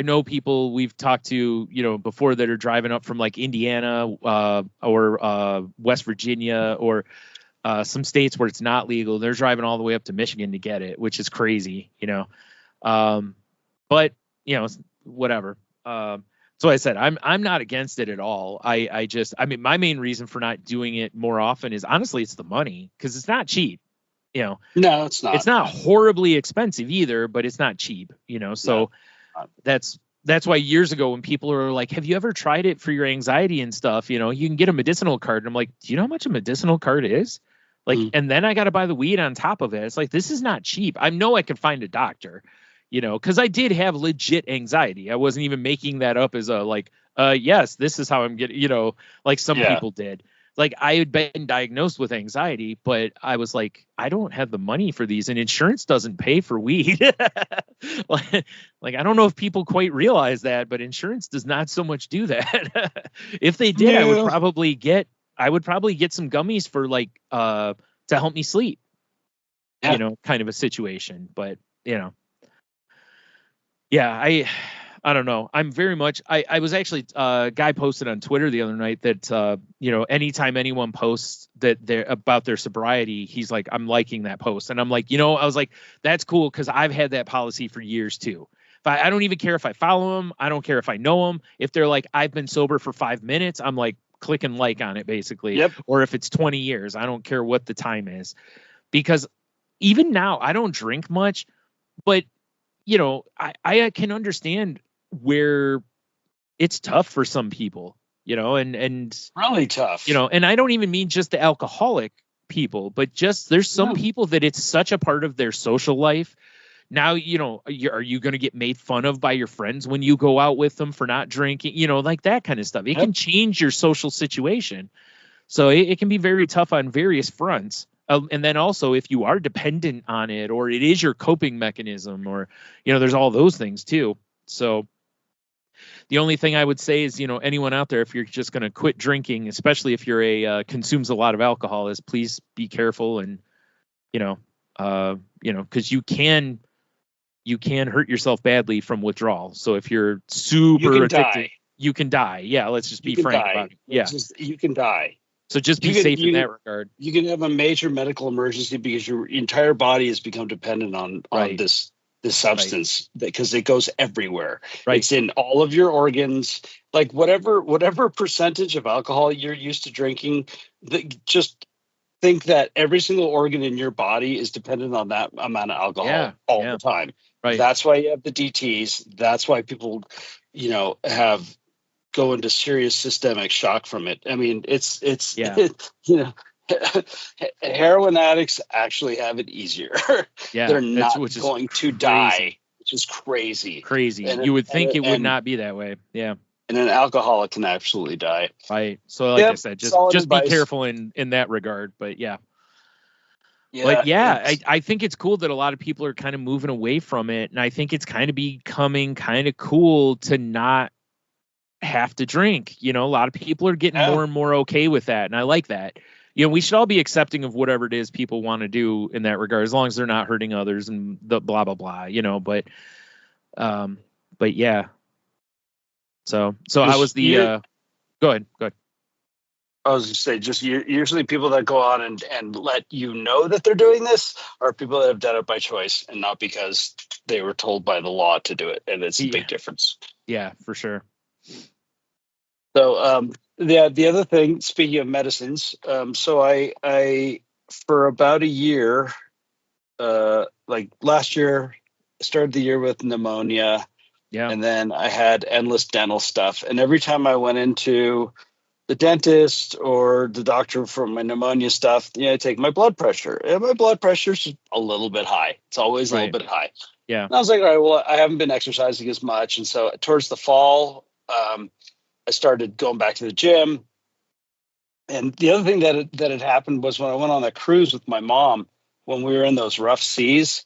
know people we've talked to, before that are driving up from like Indiana or West Virginia or some states where it's not legal. They're driving all the way up to Michigan to get it, which is crazy, but whatever. So I said, I'm not against it at all. I mean, my main reason for not doing it more often is honestly, it's the money, because it's not cheap. No, it's not. It's not horribly expensive either, but it's not cheap, so that's why years ago when people are like, have you ever tried it for your anxiety and stuff? You can get a medicinal card. And I'm like, do you know how much a medicinal card is? Like, and then I got to buy the weed on top of it. It's like, this is not cheap. I know I can find a doctor, because I did have legit anxiety. I wasn't even making that up as a yes, this is how I'm getting, like some people did. Like I had been diagnosed with anxiety, but I was like, I don't have the money for these, and insurance doesn't pay for weed. like I don't know if people quite realize that, but insurance does not so much do that. If they did, I would probably get some gummies for to help me sleep. you know, kind of a situation. But, you know, yeah, I don't know. I'm very much, I was actually, a guy posted on Twitter the other night that, you know, anytime anyone posts that they're about their sobriety, he's like, I'm liking that post. And I'm like, you know, I was like, that's cool. Cause I've had that policy for years too. If I don't even care if I follow them. I don't care if I know them. If they're like, I've been sober for 5 minutes, I'm like, click and like on it basically. Yep. Or if it's 20 years, I don't care what the time is, because even now I don't drink much, but you know, I can understand where it's tough for some people, you know, and Really tough. you know, and I don't even mean just the alcoholic people, but just there's some people that it's such a part of their social life. Now, you know, are you going to get made fun of by your friends when you go out with them for not drinking, you know, like that kind of stuff. It can change your social situation. So it can be very tough on various fronts. And then also if you are dependent on it, or it is your coping mechanism, or, you know, there's all those things too. So the only thing I would say is, you know, anyone out there, if you're just going to quit drinking, especially if you're consumes a lot of alcohol, is please be careful. And, you know, cause you can hurt yourself badly from withdrawal. So if you're super addicted, you can die. Yeah. Let's just be frank about it. Yeah. You can die. So just be safe in that regard. You can have a major medical emergency because your entire body has become dependent on this substance, because it goes everywhere. Right. It's in all of your organs. Like whatever percentage of alcohol you're used to drinking, just think that every single organ in your body is dependent on that amount of alcohol all the time. Right. That's why you have the DTs. That's why people, you know, go into serious systemic shock from it. I mean, it's you know, heroin addicts actually have it easier. Yeah, they're not going to die, which is crazy. Crazy. And you would think it would not be that way. Yeah. And an alcoholic can absolutely die. Right. So like I said, just be careful in that regard. But yeah. But yeah, I think it's cool that a lot of people are kind of moving away from it. And I think it's kind of becoming kind of cool to not have to drink. You know, a lot of people are getting more and more okay with that. And I like that. You know, we should all be accepting of whatever it is people want to do in that regard, as long as they're not hurting others and the blah, blah, blah, you know, but yeah. So I was go ahead. I was going to say, just usually people that go on and let you know that they're doing this are people that have done it by choice and not because they were told by the law to do it. And it's a big difference. Yeah, for sure. So, the other thing, speaking of medicines, so I for about a year, like last year, started the year with pneumonia. Yeah. And then I had endless dental stuff. And every time I went into the dentist or the doctor for my pneumonia stuff, you know, I take my blood pressure. And my blood pressure's a little bit high. It's always a little bit high. Yeah. And I was like, all right, well, I haven't been exercising as much. And so towards the fall, I started going back to the gym. And the other thing that had happened was when I went on that cruise with my mom, when we were in those rough seas,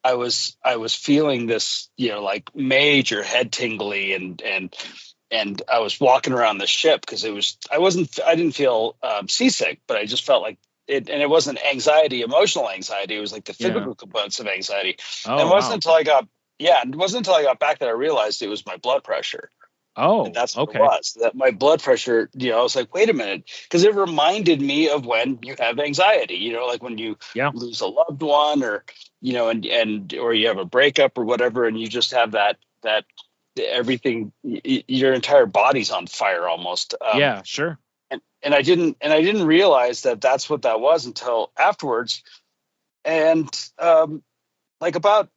I was feeling this, you know, like major head tingly and I was walking around the ship because I didn't feel seasick, but I just felt like it, and it wasn't anxiety, emotional anxiety. It was like the physical components of anxiety. And it wasn't until I got back that I realized it was my blood pressure. Oh, and that's what it was. That my blood pressure, you know, I was like, wait a minute, because it reminded me of when you have anxiety, you know, like when you lose a loved one, or, you know, and or you have a breakup or whatever, and you just have that everything, your entire body's on fire almost. Yeah, sure. And I didn't realize that that's what that was until afterwards. And like about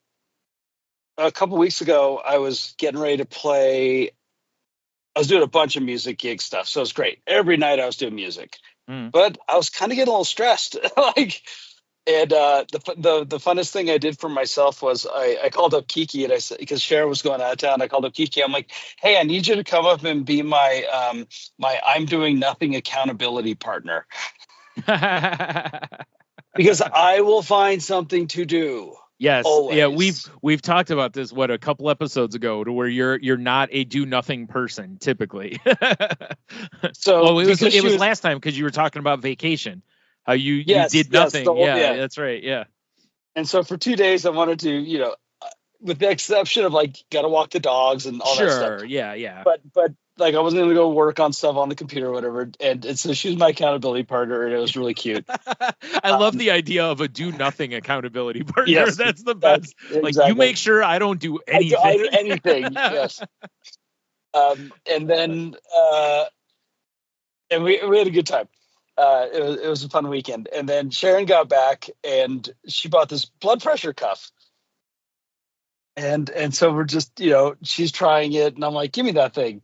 a couple weeks ago, I was getting ready to play. I was doing a bunch of music gig stuff, so it was great. Every night I was doing music, but I was kind of getting a little stressed. And the funnest thing I did for myself was I called up Kiki, and I said, because Sharon was going out of town, I called up Kiki. I'm like, hey, I need you to come up and be my I'm doing nothing accountability partner, because I will find something to do. Yes. Always. Yeah. We've talked about this, a couple episodes ago, to where you're not a do nothing person typically. So it was last time, because you were talking about vacation, how you did nothing. That's right. Yeah. And so for 2 days, I wanted to, with the exception of like, got to walk the dogs and all that stuff. Sure. Yeah. But like, I wasn't going to go work on stuff on the computer or whatever. And so she was my accountability partner, and it was really cute. I love the idea of a do nothing accountability partner. Yes, That's the best. Like, exactly. you make sure I don't do anything. I do anything. Yes. And then, and we had a good time. It was a fun weekend. And then Sharon got back and she bought this blood pressure cuff. And so we're just, she's trying it, and I'm like, give me that thing.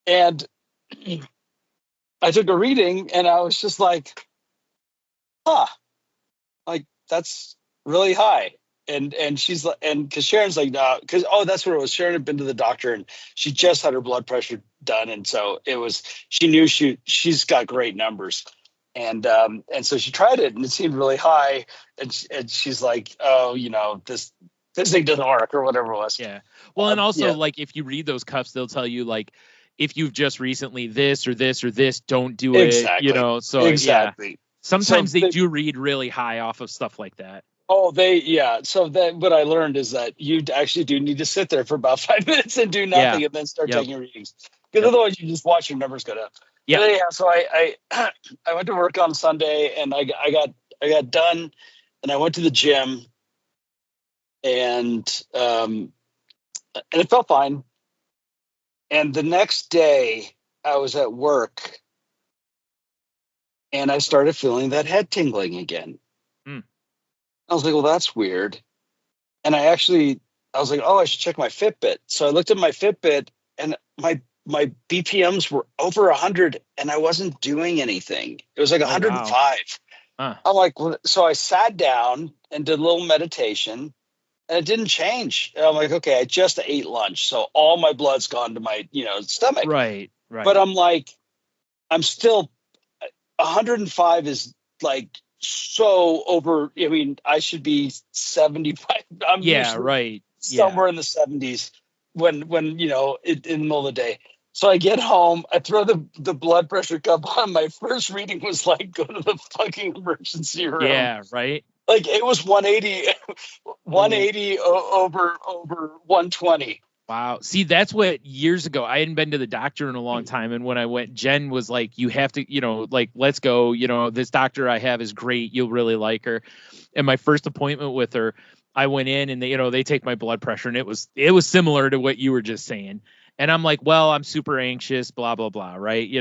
And I took a reading, and I was just like, like, that's really high. And she's like, and because Sharon's like, no, because, that's what it was. Sharon had been to the doctor, and she just had her blood pressure done. And so she knew she's got great numbers. And so she tried it, and it seemed really high. And she's like, this thing doesn't work, or whatever it was. Yeah. Well, and also, like, if you read those cuffs, they'll tell you, like, if you've just recently this or this or this, don't do it. Exactly. So exactly. Yeah. Sometimes they do read really high off of stuff like that. So what I learned is that you actually do need to sit there for about 5 minutes and do nothing, and then start taking readings, because otherwise you just watch your numbers go down. Yeah. But so I went to work on Sunday, and I got done, and I went to the gym, and it felt fine. And the next day I was at work, and I started feeling that head tingling again. I was like, well, that's weird. And I was like, I should check my Fitbit. So I looked at my Fitbit, and my BPMs were over 100, and I wasn't doing anything. It was like 105. Wow. I'm like, well, so I sat down and did a little meditation, and it didn't change. And I'm like, okay, I just ate lunch, so all my blood's gone to my, stomach. Right. But I'm like, I'm still 105 is like so over. I mean, I should be 75. I'm right. Somewhere in the 70s when in the middle of the day. So I get home, I throw the blood pressure cup on. My first reading was like, go to the fucking emergency room. Yeah, right. Like, it was 180 over 120. Wow. See, that's what years ago, I hadn't been to the doctor in a long time. And when I went, Jen was like, you have to, like, let's go, this doctor I have is great. You'll really like her. And my first appointment with her, I went in, and they take my blood pressure, and it was similar to what you were just saying. And I'm like, well, I'm super anxious, blah, blah, blah. Right.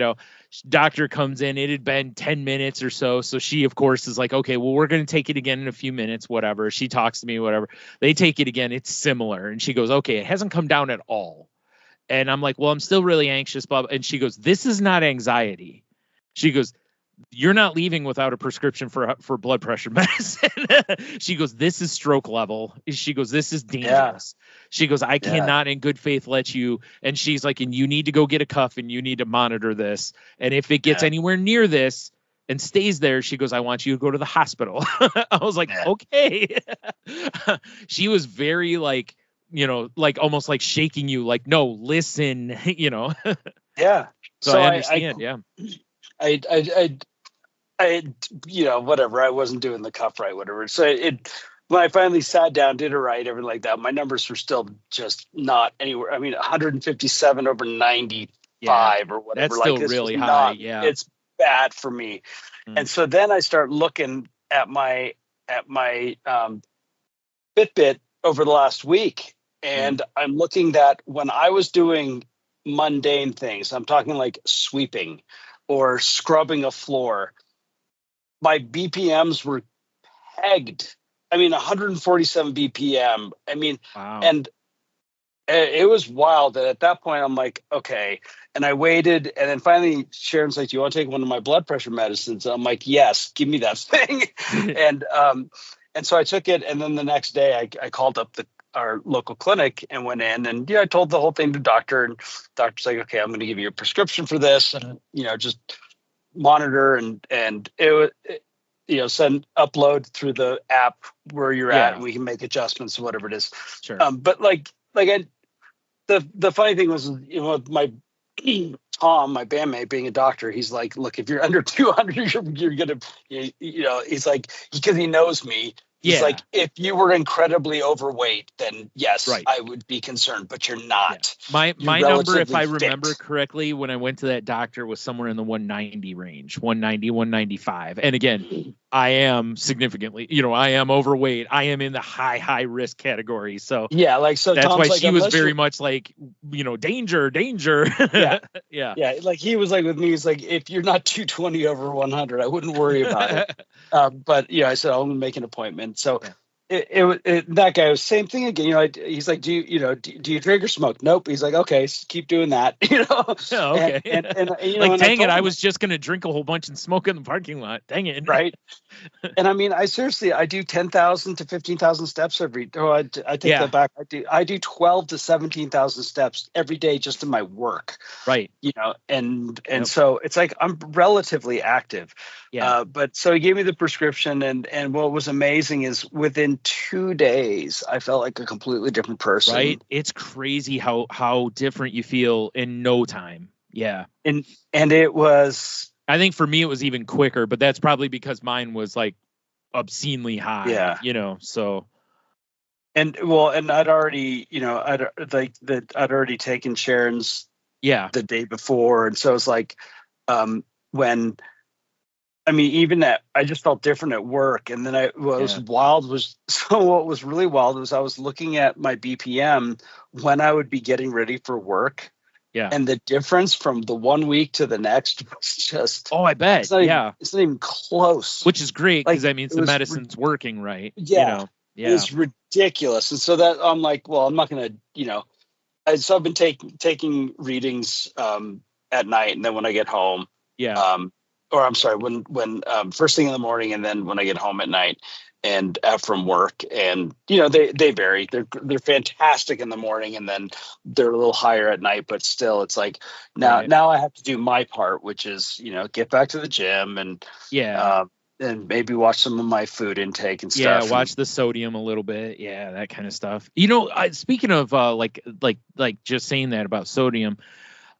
Doctor comes in, it had been 10 minutes or so. So she, of course, is like, okay, well, we're going to take it again in a few minutes, whatever. She talks to me, whatever. They take it again. It's similar. And she goes, okay, it hasn't come down at all. And I'm like, well, I'm still really anxious, Bob. And she goes, this is not anxiety. She goes, you're not leaving without a prescription for blood pressure medicine. She goes, this is stroke level. She goes, this is dangerous. Yeah. She goes, I cannot in good faith let you. And she's like, and you need to go get a cuff, and you need to monitor this. And if it gets anywhere near this and stays there, she goes, I want you to go to the hospital. I was like, okay. She was very like, like almost like shaking you, like, no, listen, Yeah. So I understand. I whatever. I wasn't doing the cuff right, whatever. So when I finally sat down, did it right, everything like that, my numbers were still just not anywhere. I mean, 157 over 95 or whatever. That's still really high. It's bad for me. And so then I start looking at my Fitbit over the last week, and I'm looking that when I was doing mundane things, I'm talking like sweeping or scrubbing a floor, my BPMs were pegged. I mean, 147 BPM. I mean, wow. And it was wild. And at that point, I'm like, okay. And I waited. And then finally, Sharon's like, do you want to take one of my blood pressure medicines? And I'm like, yes, give me that thing. And so I took it. And then the next day, I called up our local clinic and went in, and I told the whole thing to doctor, and doctor's like, okay, I'm going to give you a prescription for this, and just monitor and it send upload through the app where you're at, and we can make adjustments, whatever it is. Sure. But the funny thing was, my Tom, my bandmate, being a doctor, he's like, look, if you're under 200, you're gonna, he's like, because he knows me, He's Yeah. like, if you were incredibly overweight, then yes, Right. I would be concerned, but you're not. My You're number, if I relatively remember fit. correctly, when I went to that doctor, was somewhere in the 190 range, 190, 195. And again, I am significantly, I am overweight. I am in the high risk category. So Yeah, like so. that's Tom's why like, she was unless very you're- much like, danger. Yeah. Yeah. Yeah, like he was like with me. He's like, if you're not 220 over 100, I wouldn't worry about it. But I said I'll make an appointment. So Yeah. that guy was same thing again. He's like, do you drink or smoke? Nope. He's like, okay, keep doing that. Oh, okay. And Like, and dang it, told I him, was just going to drink a whole bunch and smoke in the parking lot. Dang it. right. And I mean, I seriously, I do 10,000 to 15,000 steps every. Oh, I take Yeah. that back. I do 12 to 17,000 steps every day just in my work. Right. And Yep. so it's like I'm relatively active. Yeah. But so he gave me the prescription, and what was amazing is within 2 days, I felt like a completely different person. Right. It's crazy how different you feel in no time. Yeah. And it was, I think for me, it was even quicker, but that's probably because mine was like obscenely high. Yeah. So. and I'd already, I'd already taken Sharon's Yeah. the day before. And so it's like, even that I just felt different at work. And then what was really wild was I was looking at my BPM when I would be getting ready for work. Yeah. And the difference from the 1 week to the next was just, Oh, I bet. it's not even close. Which is great because Like, that means it the was medicine's working right. Yeah. Yeah. It's ridiculous. And so that I'm like, well, I'm not going to, so I've been taking readings at night, and then when I get home, Yeah. or I'm sorry, when first thing in the morning, and then when I get home at night and from work, and they vary. They're fantastic in the morning, and then they're a little higher at night. But still, it's like now I have to do my part, which is get back to the gym and and maybe watch some of my food intake and stuff. Yeah, watch the sodium a little bit. Yeah, that kind of stuff. Speaking of like just saying that about sodium,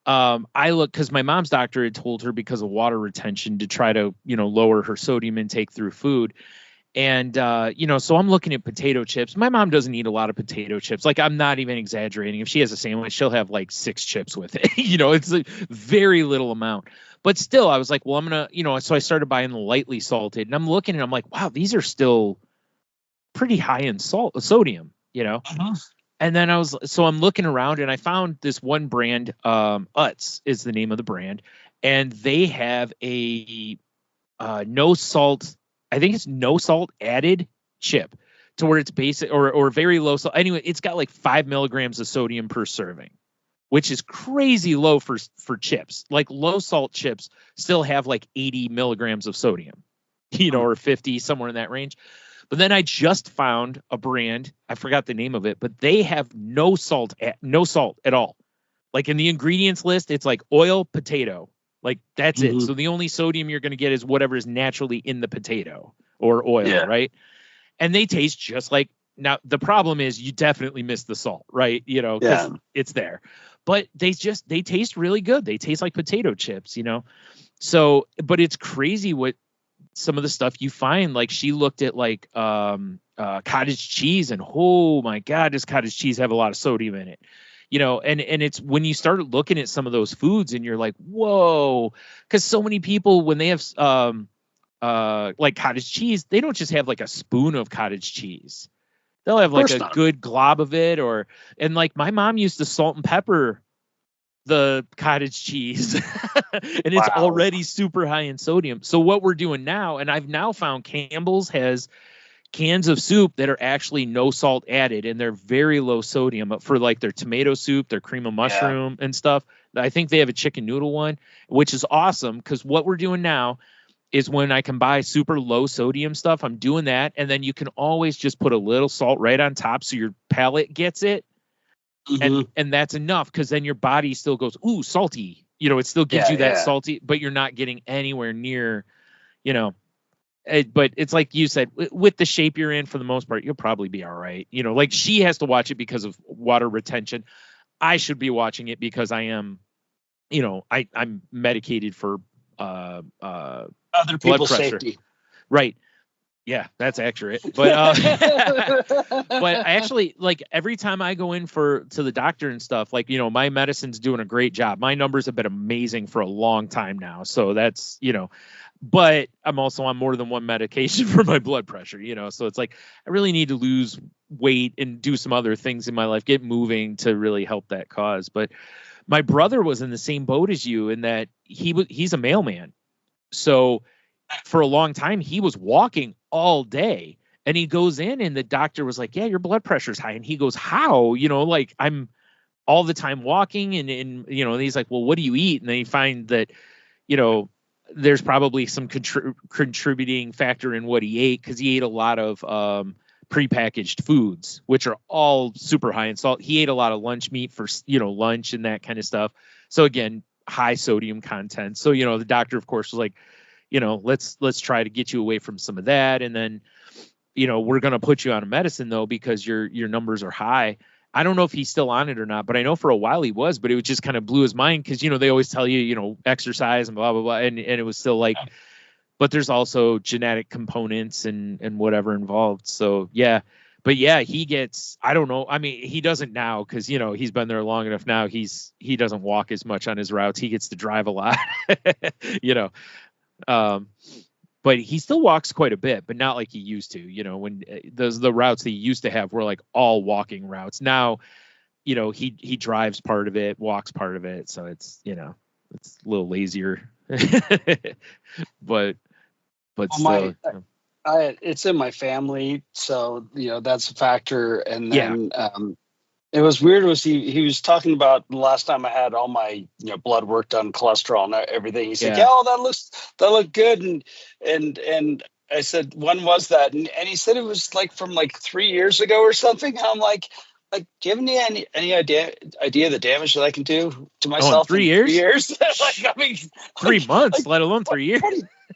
I look because my mom's doctor had told her because of water retention to try to lower her sodium intake through food. And so I'm looking at potato chips. My mom doesn't eat a lot of potato chips. Like, I'm not even exaggerating. If she has a sandwich, she'll have like 6 chips with it. It's a very little amount. But still, I was like, well, I'm going to, so I started buying the lightly salted. And I'm looking and I'm like, wow, these are still pretty high in sodium, Uh-huh. And then I'm looking around and I found this one brand, Utz is the name of the brand. And they have a no salt, I think it's no salt added chip to where it's basic or very low salt. Anyway, it's got like 5 milligrams of sodium per serving, which is crazy low for chips. Like, low salt chips still have like 80 milligrams of sodium, or 50, somewhere in that range. But then I just found a brand, I forgot the name of it, but they have no salt at all. Like, in the ingredients list, it's like oil, potato. Like, that's it. So the only sodium you're going to get is whatever is naturally in the potato or oil, right? And they taste just like, now the problem is you definitely miss the salt, right? Because it's there. But they taste really good. They taste like potato chips, So, but it's crazy what some of the stuff you find. Like, she looked at like cottage cheese, and oh my God, does cottage cheese have a lot of sodium in it? And it's when you start looking at some of those foods and you're like, whoa, because so many people, when they have like cottage cheese, they don't just have like a spoon of cottage cheese. They'll have like a good glob of it, and like my mom used to salt and pepper the cottage cheese and it's already super high in sodium. So what we're doing now, and I've now found Campbell's has cans of soup that are actually no salt added, and they're very low sodium for like their tomato soup, their cream of mushroom and stuff. I think they have a chicken noodle one, which is awesome, because what we're doing now is when I can buy super low sodium stuff, I'm doing that. And then you can always just put a little salt right on top so your palate gets it. And that's enough, because then your body still goes, ooh, salty. It still gives you that salty, but you're not getting anywhere near, but it's like you said, with the shape you're in, for the most part, you'll probably be all right. Like, she has to watch it because of water retention. I should be watching it because I am, I'm medicated for other people's safety. Right. Yeah, that's accurate. But but I actually, like, every time I go in to the doctor and stuff, like, my medicine's doing a great job. My numbers have been amazing for a long time now. So that's, but I'm also on more than one medication for my blood pressure, so it's like, I really need to lose weight and do some other things in my life, get moving to really help that cause. But my brother was in the same boat as you in that he's a mailman. So for a long time, he was walking all day, and he goes in and the doctor was like, yeah, your blood pressure's high. And he goes, how, like, I'm all the time walking. And he's like, well, what do you eat? And then you find that, there's probably some contributing factor in what he ate, because he ate a lot of prepackaged foods, which are all super high in salt. He ate a lot of lunch meat for, lunch and that kind of stuff. So again, high sodium content. So, the doctor, of course, was like, let's try to get you away from some of that. And then, we're going to put you on a medicine though, because your numbers are high. I don't know if he's still on it or not, but I know for a while he was, but it just kind of blew his mind. Cause they always tell you, exercise and blah, blah, blah. And it was still like, but there's also genetic components and whatever involved. So yeah, but yeah, he gets, I don't know. I mean, he doesn't now, cause he's been there long enough now. He doesn't walk as much on his routes. He gets to drive a lot, but he still walks quite a bit, but not like he used to, when the routes that he used to have were like all walking routes. Now, he drives part of it, walks part of it. So it's, it's a little lazier, but Well, still. it's in my family, so that's a factor. And then it was weird. He was talking about the last time I had all my blood work done, cholesterol and everything. He said, "Yeah, that looked good." And I said, "When was that?" And he said it was like from like 3 years ago or something. I'm like, do you have any idea the damage that I can do to myself? 3 years? 3 years? Like, I mean, 3 months, let alone 3 years.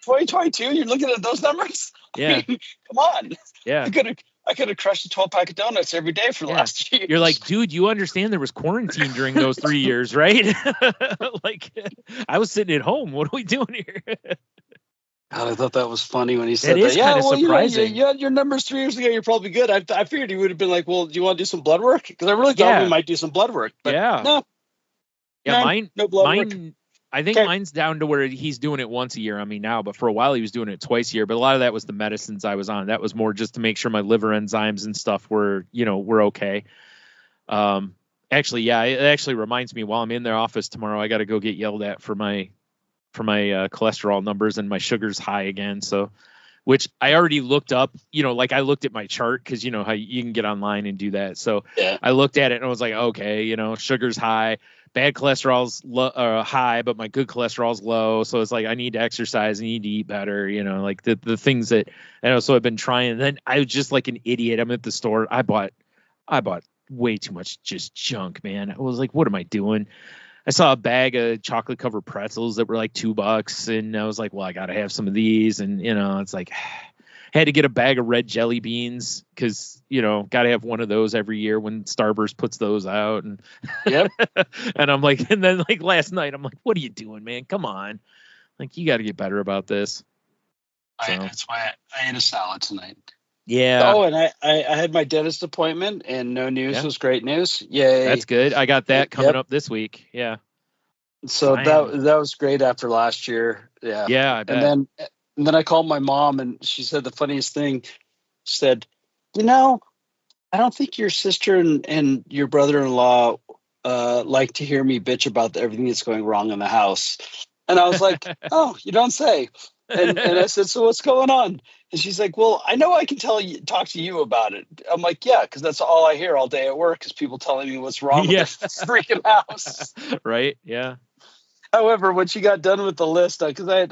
2022, you're looking at those numbers? Yeah. I mean, come on. Yeah. I could have crushed a 12-pack of donuts every day for the last year. You're like, dude, you understand there was quarantine during those 3 years, right? Like, I was sitting at home. What are we doing here? God, I thought that was funny when he said that. Is kind of surprising. You had your numbers 3 years ago. You're probably good. I figured he would have been like, well, do you want to do some blood work? Because I really thought we might do some blood work. But no. Yeah, no blood work. I think mine's down to where he's doing it once a year on me now, but for a while he was doing it twice a year. But a lot of that was the medicines I was on. That was more just to make sure my liver enzymes and stuff were okay. Actually, it actually reminds me, while I'm in their office tomorrow, I got to go get yelled at for my cholesterol numbers, and my sugar's high again. So, which I already looked up, like I looked at my chart, because how you can get online and do that. So I looked at it and I was like, okay, sugar's high. Bad cholesterol's high, but my good cholesterol's low. So it's like, I need to exercise, I need to eat better, like the things that, so I've been trying. And then I was just like an idiot. I'm at the store. I bought way too much just junk, man. I was like, what am I doing? I saw a bag of chocolate covered pretzels that were like $2. And I was like, well, I got to have some of these. And, it's like, had to get a bag of red jelly beans, because, got to have one of those every year when Starburst puts those out. And and I'm like, and then like last night, I'm like, what are you doing, man? Come on. Like, you got to get better about this. That's why I ate a salad tonight. Yeah. Oh, and I had my dentist appointment, and no news was great news. Yay. That's good. I got that coming up this week. Yeah. So that was great after last year. Yeah. Yeah. I bet. And then I called my mom, and she said the funniest thing. She said, I don't think your sister and your brother-in-law like to hear me bitch about everything that's going wrong in the house. And I was like, oh, you don't say. And I said, so what's going on? And she's like, well, I know I can talk to you about it. I'm like, yeah, because that's all I hear all day at work is people telling me what's wrong with this freaking house. Right. Yeah. However, when she got done with the list, because I've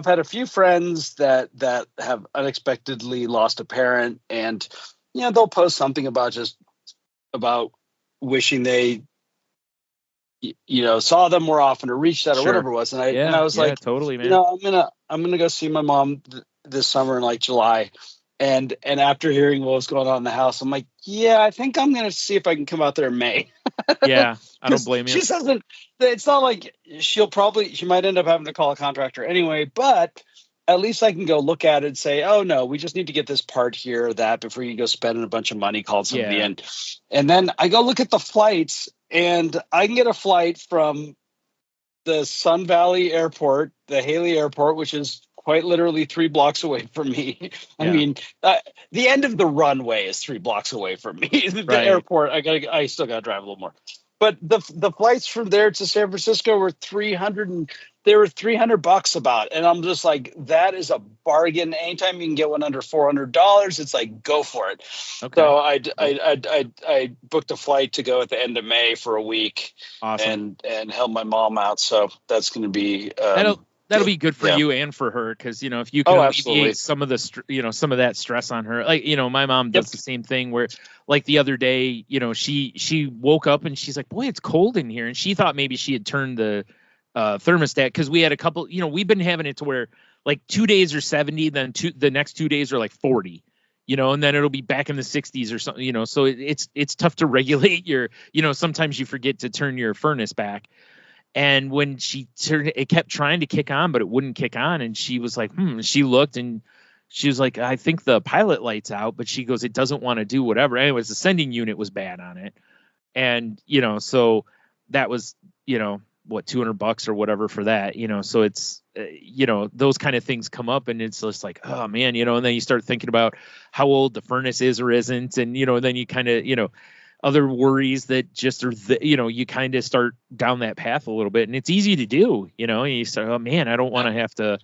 had a few friends that have unexpectedly lost a parent, and they'll post something about wishing they saw them more often or reached out or whatever it was. And I was like, totally, man. I'm gonna go see my mom this summer in like July. And after hearing what was going on in the house, I'm like, yeah, I think I'm gonna see if I can come out there in May. Yeah, I don't blame you. She doesn't. It's not like she might end up having to call a contractor anyway. But at least I can go look at it and say, oh no, we just need to get this part here or that before you go spending a bunch of money, call somebody in. And then I go look at the flights, and I can get a flight from the Sun Valley Airport, the Haley Airport, which is quite literally 3 blocks away from me. I mean, the end of the runway is 3 blocks away from me. The airport, I still got to drive a little more. But the flights from there to San Francisco were $300 about, and I'm just like, that is a bargain. Anytime you can get one under $400, it's like, go for it. Okay. So I booked a flight to go at the end of May for a week, and help my mom out. So that's going to be that'll be good for you and for her, because if you can alleviate some of the some of that stress on her. Like my mom does the same thing, where like the other day, she woke up and she's like, boy, it's cold in here, and she thought maybe she had turned the thermostat, because we had a couple, we've been having it to where like 2 days are 70, then the next 2 days are like 40, and then it'll be back in the 60s or something, so it's tough to regulate your, sometimes you forget to turn your furnace back. And when she turned, it kept trying to kick on, but it wouldn't kick on. And she was like, she looked and she was like, I think the pilot light's out, but she goes, it doesn't want to do whatever. Anyways, the sending unit was bad on it. And, so that was, what, $200 or whatever for that, so it's, those kind of things come up, and it's just like, oh man, and then you start thinking about how old the furnace is or isn't. And, then you kind of, other worries that just are, you kind of start down that path a little bit, and it's easy to do, and you start, oh man, I don't want to have to,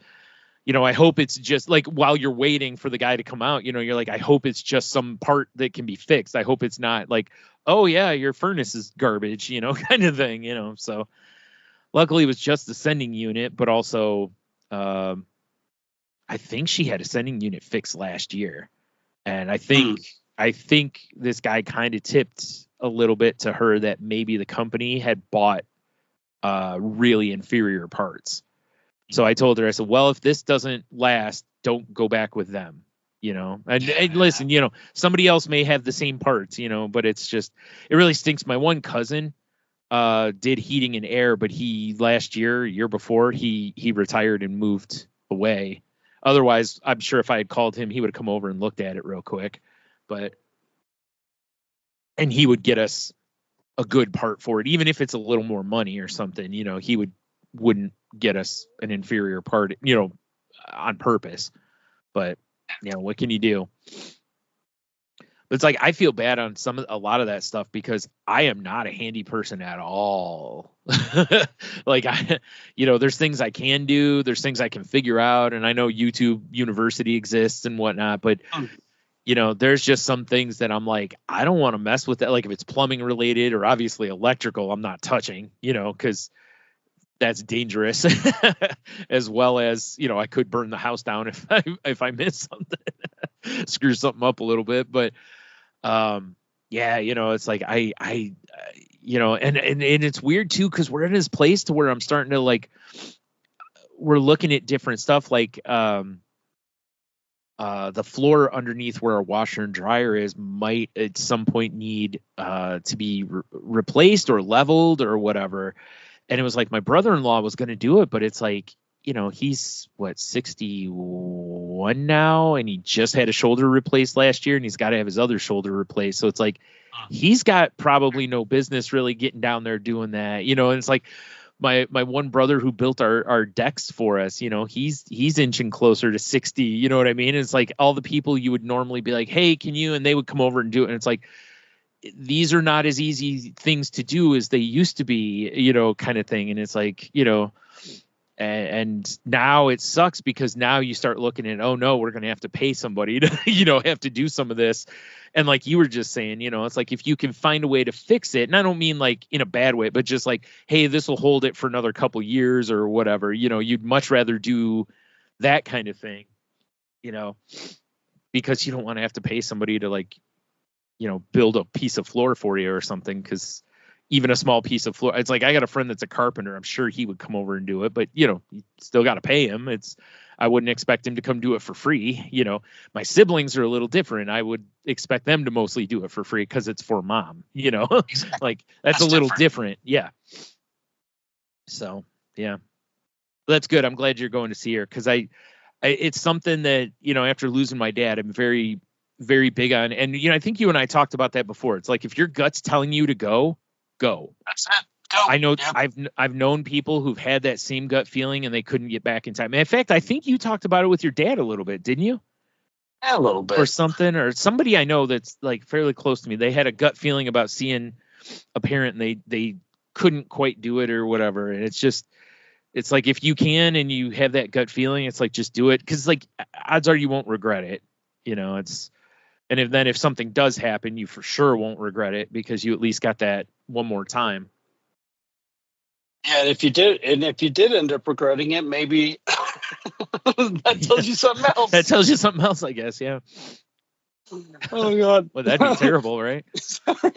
I hope it's just like, while you're waiting for the guy to come out, you're like, I hope it's just some part that can be fixed. I hope it's not like, oh yeah, your furnace is garbage, kind of thing, so luckily it was just the sending unit, but also, I think she had a sending unit fixed last year, and I think this guy kind of tipped a little bit to her that maybe the company had bought really inferior parts. So I told her, I said, well, if this doesn't last, don't go back with them, and listen, somebody else may have the same parts, but it's just, it really stinks. My one cousin did heating and air, but year before, he retired and moved away. Otherwise, I'm sure if I had called him, he would have come over and looked at it real quick. And he would get us a good part for it, even if it's a little more money or something, he wouldn't get us an inferior part, on purpose. But, what can you do? But it's like, I feel bad on a lot of that stuff, because I am not a handy person at all. Like, there's things I can do, there's things I can figure out. And I know YouTube University exists and whatnot, but there's just some things that I'm like, I don't want to mess with that. Like if it's plumbing related or obviously electrical, I'm not touching, because that's dangerous. As well as, I could burn the house down if I miss something, screw something up a little bit. But it's like and it's weird too, because we're in this place to where I'm starting to like, we're looking at different stuff like the floor underneath where our washer and dryer is might at some point need to be replaced or leveled or whatever. And it was like my brother-in-law was going to do it, but it's like, he's 61 now, and he just had a shoulder replaced last year, and he's got to have his other shoulder replaced. So it's like, he's got probably no business really getting down there doing that, and it's like, my one brother who built our decks for us, he's inching closer to 60, you know what I mean? It's like all the people you would normally be like, hey, can you, and they would come over and do it. And it's like, these are not as easy things to do as they used to be, kind of thing. And it's like, and now it sucks, because now you start looking at, oh no, we're going to have to pay somebody to, have to do some of this. And like you were just saying, it's like, if you can find a way to fix it, and I don't mean like in a bad way, but just like, hey, this will hold it for another couple years or whatever, you'd much rather do that kind of thing, because you don't want to have to pay somebody to like, build a piece of floor for you or something. Because even a small piece of floor, it's like, I got a friend that's a carpenter. I'm sure he would come over and do it, but you still got to pay him. I wouldn't expect him to come do it for free. My siblings are a little different. I would expect them to mostly do it for free because it's for mom, Exactly. like that's a little different. Yeah. So, yeah, that's good. I'm glad you're going to see her, because I it's something that, after losing my dad, I'm very, very big on. And, I think you and I talked about that before. It's like, if your gut's telling you to go. That's it. Go. I know Yep. I've known people who've had that same gut feeling and they couldn't get back in time. And in fact, I think you talked about it with your dad a little bit, didn't you? A little bit. Or something, or somebody I know that's like fairly close to me. They had a gut feeling about seeing a parent and they couldn't quite do it or whatever. And it's like, if you can and you have that gut feeling, it's like, just do it. Cause like, odds are you won't regret it. And if something does happen, you for sure won't regret it because you at least got that one more time. Yeah, and if you did end up regretting it, maybe that tells you something else. That tells you something else, I guess. Yeah. Oh God. Well, that'd be terrible, right?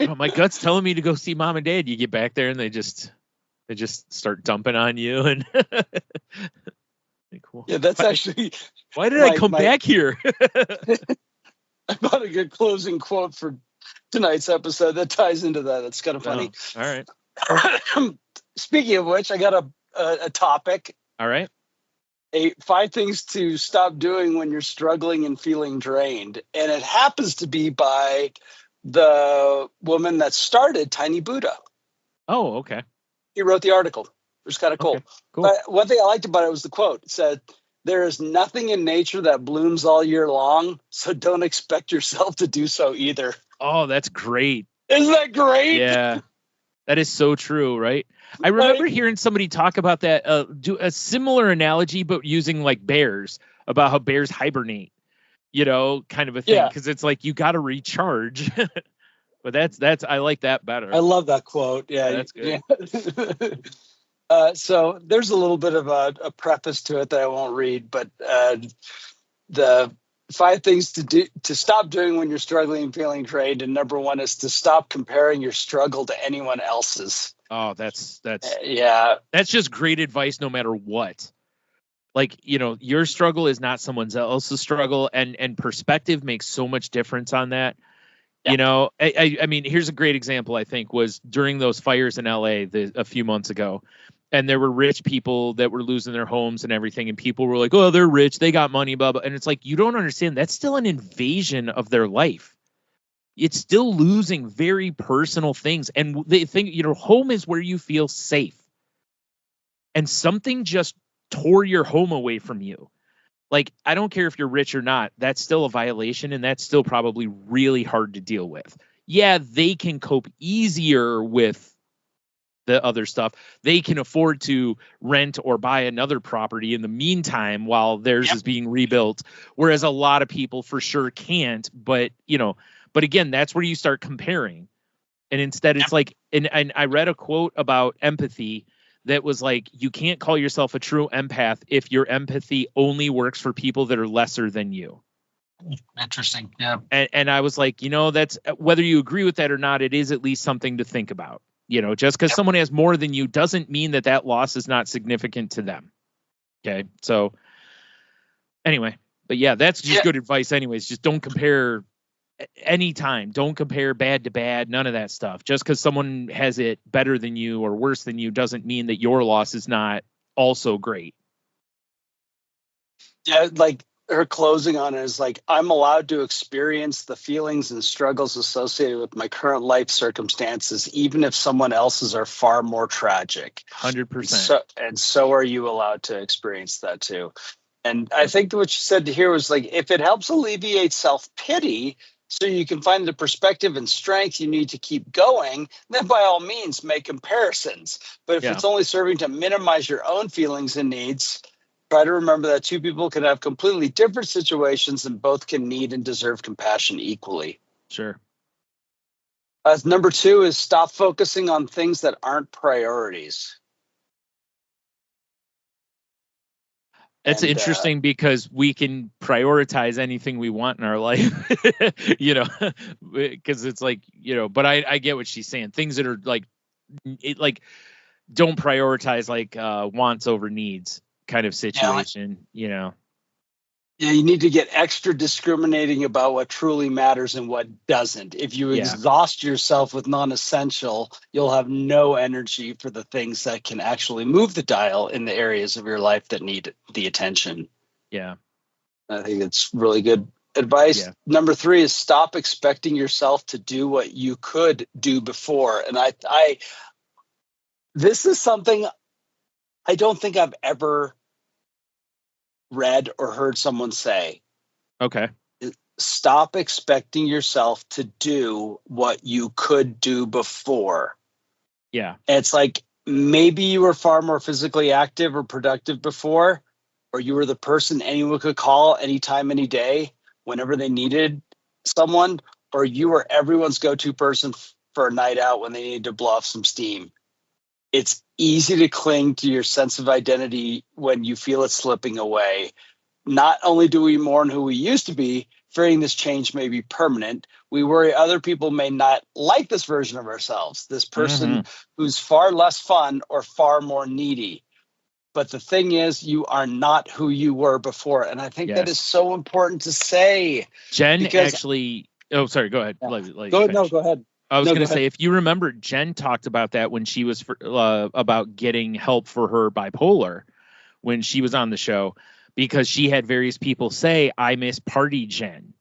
Oh, my gut's telling me to go see mom and dad. You get back there and they just start dumping on you and cool. Yeah, that's actually. Why did I come back here? I found a good closing quote for tonight's episode that ties into that. It's kind of funny. Oh, all right. Speaking of which, I got a topic. All right. 5 things to stop doing when you're struggling and feeling drained. And it happens to be by the woman that started Tiny Buddha. Oh, okay. He wrote the article. It was kind of cool. Okay, cool. But one thing I liked about it was the quote. It said, "There is nothing in nature that blooms all year long, so don't expect yourself to do so either." Oh, that's great. Isn't that great? Yeah. That is so true, right? I remember hearing somebody talk about that, do a similar analogy, but using like bears, about how bears hibernate, kind of a thing. Yeah. Cause it's like, you got to recharge, but that's, I like that better. I love that quote. Yeah. That's good. Yeah. So there's a little bit of a preface to it that I won't read, but the 5 things to stop doing when you're struggling and feeling drained. And number 1 is to stop comparing your struggle to anyone else's. Oh, that's yeah. That's just great advice no matter what. Like, your struggle is not someone else's struggle, and perspective makes so much difference on that. Yeah. I mean, here's a great example, I think, was during those fires in LA a few months ago. And there were rich people that were losing their homes and everything. And people were like, oh, they're rich, they got money, blah, blah. And it's like, you don't understand. That's still an invasion of their life. It's still losing very personal things. And they think, home is where you feel safe. And something just tore your home away from you. Like, I don't care if you're rich or not. That's still a violation. And that's still probably really hard to deal with. Yeah, they can cope easier with the other stuff. They can afford to rent or buy another property in the meantime while theirs is being rebuilt. Whereas a lot of people for sure can't, but again, that's where you start comparing. And instead it's like, and I read a quote about empathy that was like, you can't call yourself a true empath if your empathy only works for people that are lesser than you. Interesting. Yeah. And I was like, that's, whether you agree with that or not, it is at least something to think about. Just because someone has more than you doesn't mean that loss is not significant to them. Okay. So anyway, but yeah, that's just good advice anyways. Just don't compare anytime. Don't compare bad to bad, none of that stuff. Just because someone has it better than you or worse than you doesn't mean that your loss is not also great. Yeah. Like, her closing on it is like, I'm allowed to experience the feelings and struggles associated with my current life circumstances, even if someone else's are far more tragic. 100%. So are you allowed to experience that too. And I think what you said here was like, if it helps alleviate self-pity so you can find the perspective and strength you need to keep going, then by all means make comparisons. But if it's only serving to minimize your own feelings and needs, try to remember that 2 people can have completely different situations and both can need and deserve compassion equally. Sure. Number 2 is stop focusing on things that aren't priorities. It's interesting because we can prioritize anything we want in our life, because it's like, but I get what she's saying. Things that are like, don't prioritize like wants over needs kind of situation, Yeah, you need to get extra discriminating about what truly matters and what doesn't. If you exhaust yourself with non-essential, you'll have no energy for the things that can actually move the dial in the areas of your life that need the attention. Yeah. I think it's really good advice. Yeah. Number 3 is stop expecting yourself to do what you could do before. And I this is something I don't think I've ever read or heard someone say. Okay. Stop expecting yourself to do what you could do before. Yeah. It's like maybe you were far more physically active or productive before, or you were the person anyone could call anytime, any day, whenever they needed someone, or you were everyone's go-to person for a night out when they needed to blow off some steam. It's easy to cling to your sense of identity when you feel it slipping away. Not only do we mourn who we used to be, fearing this change may be permanent, we worry other people may not like this version of ourselves, this person who's far less fun or far more needy. But the thing is, you are not who you were before. And I think that is so important to say. Jen actually, oh, sorry, go ahead. Yeah. Go ahead. I was going to say, if you remember, Jen talked about that when she was about getting help for her bipolar when she was on the show, because she had various people say, I miss party Jen.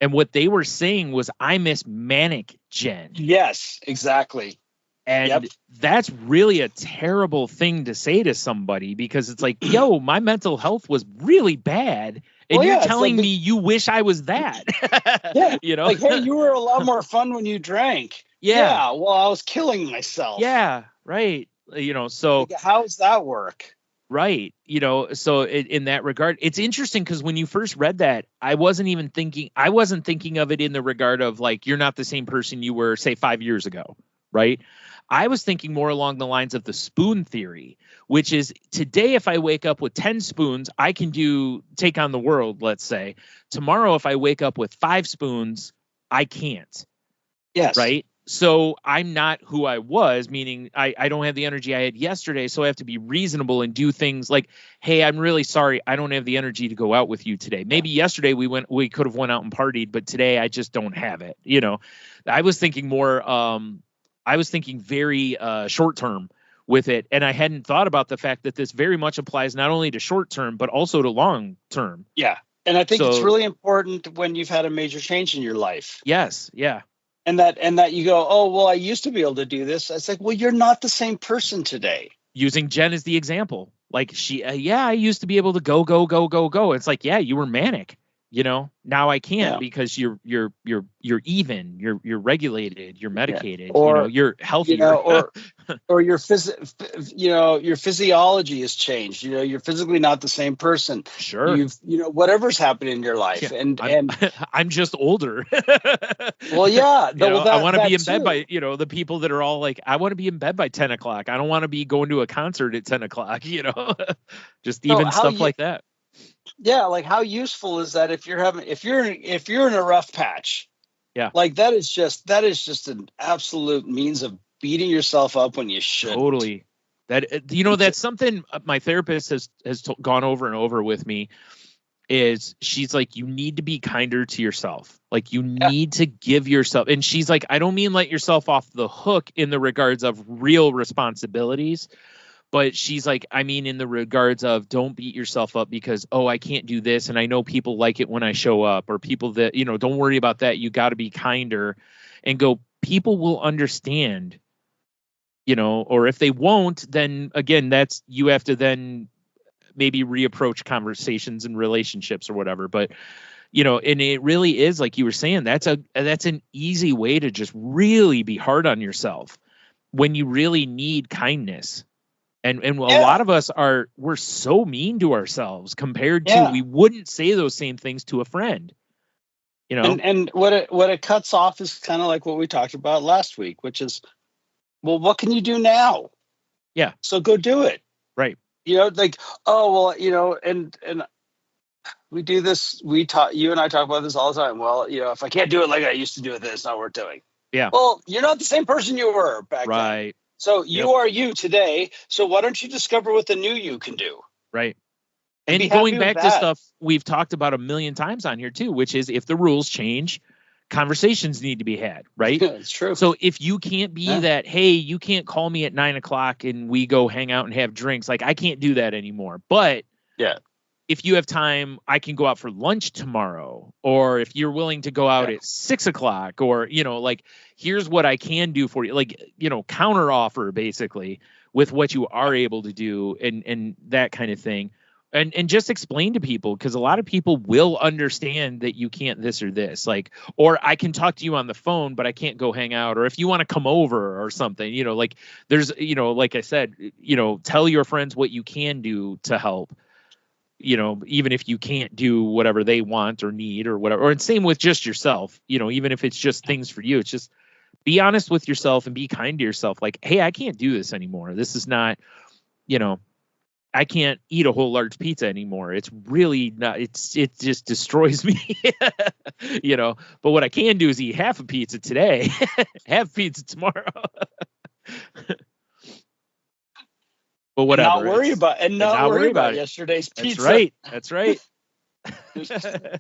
And what they were saying was, I miss manic Jen. Yes, exactly. And that's really a terrible thing to say to somebody, because it's like, yo, my mental health was really bad. And you're telling me you wish I was that. Yeah. You know, like, hey, you were a lot more fun when you drank. Yeah. Well, I was killing myself. Yeah. Right. You know, so like, how does that work? Right. You know, so in that regard, it's interesting because when you first read that, I wasn't thinking of it in the regard of like, you're not the same person you were, say, 5 years ago. Right. I was thinking more along the lines of the spoon theory, which is today, if I wake up with 10 spoons, I can take on the world, let's say. Tomorrow, if I wake up with 5 spoons, I can't. Yes. Right. So I'm not who I was, meaning I don't have the energy I had yesterday. So I have to be reasonable and do things like, hey, I'm really sorry, I don't have the energy to go out with you today. Maybe yesterday we could have went out and partied, but today I just don't have it. You know, I was thinking more, I was thinking very short term with it. And I hadn't thought about the fact that this very much applies not only to short term, but also to long term. Yeah. And I think it's really important when you've had a major change in your life. Yes. Yeah. And that you go, oh, well, I used to be able to do this. It's like, well, you're not the same person today. Using Jen as the example. Like I used to be able to go. It's like, yeah, you were manic. You know, now I can't because you're even, you're regulated, you're medicated, or you're healthier, or your your physiology has changed. You know, you're physically not the same person. Sure. Whatever's happened in your life, and I'm just older. Well, yeah. I want to be in bed by, the people that are all like, I want to be in bed by 10 o'clock. I don't want to be going to a concert at 10 o'clock, just even stuff like that. Yeah, like how useful is that if you're in a rough patch? Yeah. Like that is just an absolute means of beating yourself up when you shouldn't. Totally. That's something my therapist has gone over and over with me, is she's like, you need to be kinder to yourself. Like you need to give yourself, and she's like, I don't mean let yourself off the hook in the regards of real responsibilities, but she's like, I mean, in the regards of don't beat yourself up because, oh, I can't do this. And I know people like it when I show up, or people that, don't worry about that. You got to be kinder and go, people will understand, or if they won't, then again, you have to then maybe reapproach conversations and relationships or whatever. But, and it really is like you were saying, that's an easy way to just really be hard on yourself when you really need kindness. And a lot of us we're so mean to ourselves compared to we wouldn't say those same things to a friend, And what it cuts off is kind of like what we talked about last week, which is, well, what can you do now? Yeah. So go do it. Right. Like, oh, well, and we do this. You and I talk about this all the time. Well, if I can't do it like I used to do it, then it's not worth doing. Yeah. Well, you're not the same person you were back then. Right. So you are you today. So why don't you discover what the new you can do? Right. And going back to stuff we've talked about a million times on here too, which is if the rules change, conversations need to be had. Right. It's true. So if you can't be that, hey, you can't call me at 9 o'clock and we go hang out and have drinks. Like I can't do that anymore. But if you have time, I can go out for lunch tomorrow, or if you're willing to go out at 6 o'clock, or, like, here's what I can do for you, like, counter offer basically with what you are able to do, and that kind of thing. And just explain to people, because a lot of people will understand that you can't this or this, like, or I can talk to you on the phone, but I can't go hang out, or if you want to come over or something, like, there's, like I said, tell your friends what you can do to help, even if you can't do whatever they want or need or whatever. Or same with just yourself, even if it's just things for you, it's just be honest with yourself and be kind to yourself. Like, hey, I can't do this anymore. This is not, I can't eat a whole large pizza anymore. It's really not, it just destroys me, but what I can do is eat half a pizza today, half pizza tomorrow. But whatever. Not worry about yesterday's pizza. That's right.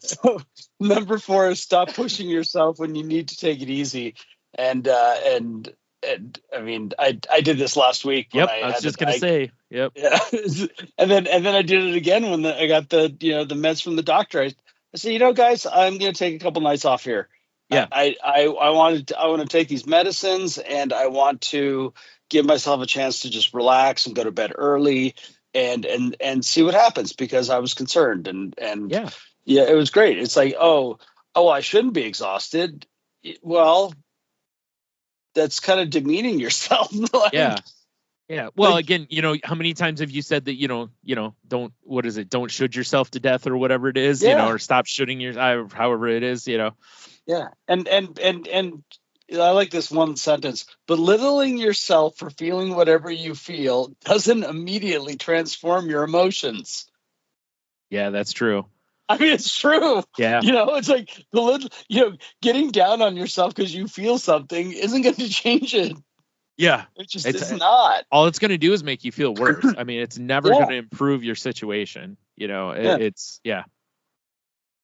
So, number 4 is stop pushing yourself when you need to take it easy. And I mean, I did this last week. Yep, I was just gonna say. Yep. Yeah. and then I did it again when I got the the meds from the doctor. I said, guys, I'm gonna take a couple nights off here. Yeah. I want to take these medicines, and I want to give myself a chance to just relax and go to bed early and see what happens, because I was concerned, and it was great. It's like, oh, I shouldn't be exhausted. Well, that's kind of demeaning yourself. Like, yeah. Well, like, again, how many times have you said that, don't shoot yourself to death or whatever it is, or stop shooting however it is, Yeah. And I like this one sentence: belittling yourself for feeling whatever you feel doesn't immediately transform your emotions. Yeah, that's true. I mean, it's true. Yeah. It's like, getting down on yourself because you feel something isn't going to change it. Yeah. It's not. All it's going to do is make you feel worse. I mean, it's never going to improve your situation. It's.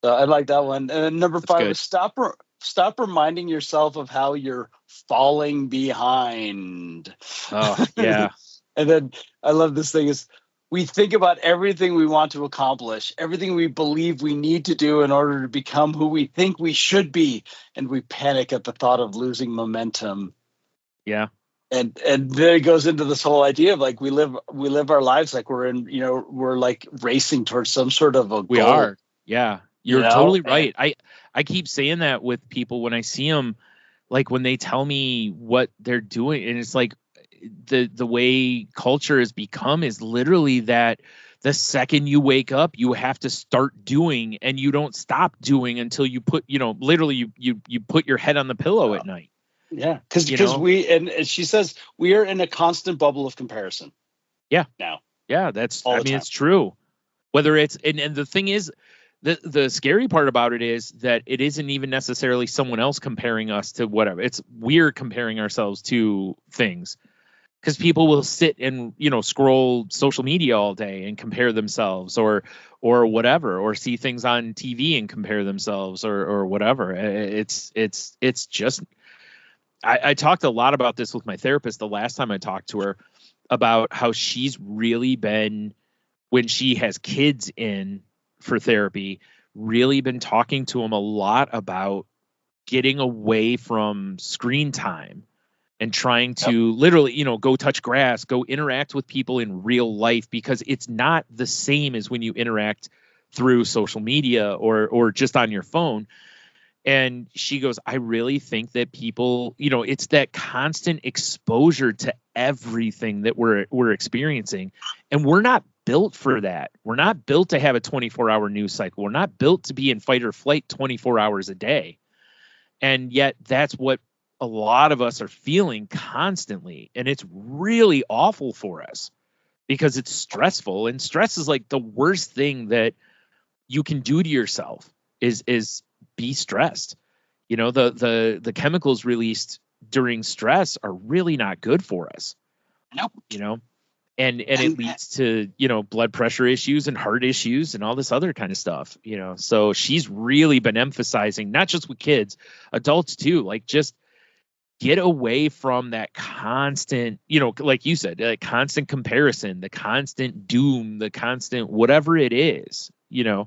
So I like that one. And then number 5 is stop reminding yourself of how you're falling behind. Oh, yeah. And then I love this thing is, we think about everything we want to accomplish, everything we believe we need to do in order to become who we think we should be, and we panic at the thought of losing momentum. Yeah. And then it goes into this whole idea of, like, we live our lives like we're in, we're like racing towards some sort of a goal. We are. Yeah. You're totally right. I keep saying that with people when I see them, like, when they tell me what they're doing, and it's like, the way culture has become is literally that the second you wake up, you have to start doing, and you don't stop doing until you put, literally you put your head on the pillow at night. Yeah. Because and she says we are in a constant bubble of comparison. Yeah. Now. Yeah. It's true. Whether it's, and the thing is, the scary part about it is that it isn't even necessarily someone else comparing us to whatever. It's we're comparing ourselves to things. Because people will sit and, scroll social media all day and compare themselves or whatever, or see things on TV and compare themselves or whatever. It's just, I talked a lot about this with my therapist the last time I talked to her, about how she's really been, when she has kids in for therapy, really been talking to them a lot about getting away from screen time. And trying to literally, go touch grass, go interact with people in real life, because it's not the same as when you interact through social media or just on your phone. And she goes, I really think that people, it's that constant exposure to everything that we're experiencing. And we're not built for that. We're not built to have a 24-hour news cycle. We're not built to be in fight or flight 24 hours a day. And yet that's what a lot of us are feeling constantly, and it's really awful for us because it's stressful, and stress is like the worst thing that you can do to yourself is be stressed. The chemicals released during stress are really not good for us. Nope. And it leads to, blood pressure issues and heart issues and all this other kind of stuff, So she's really been emphasizing, not just with kids, adults too, like just get away from that constant, you know, like you said, that constant comparison, the constant doom, the constant whatever it is. You know,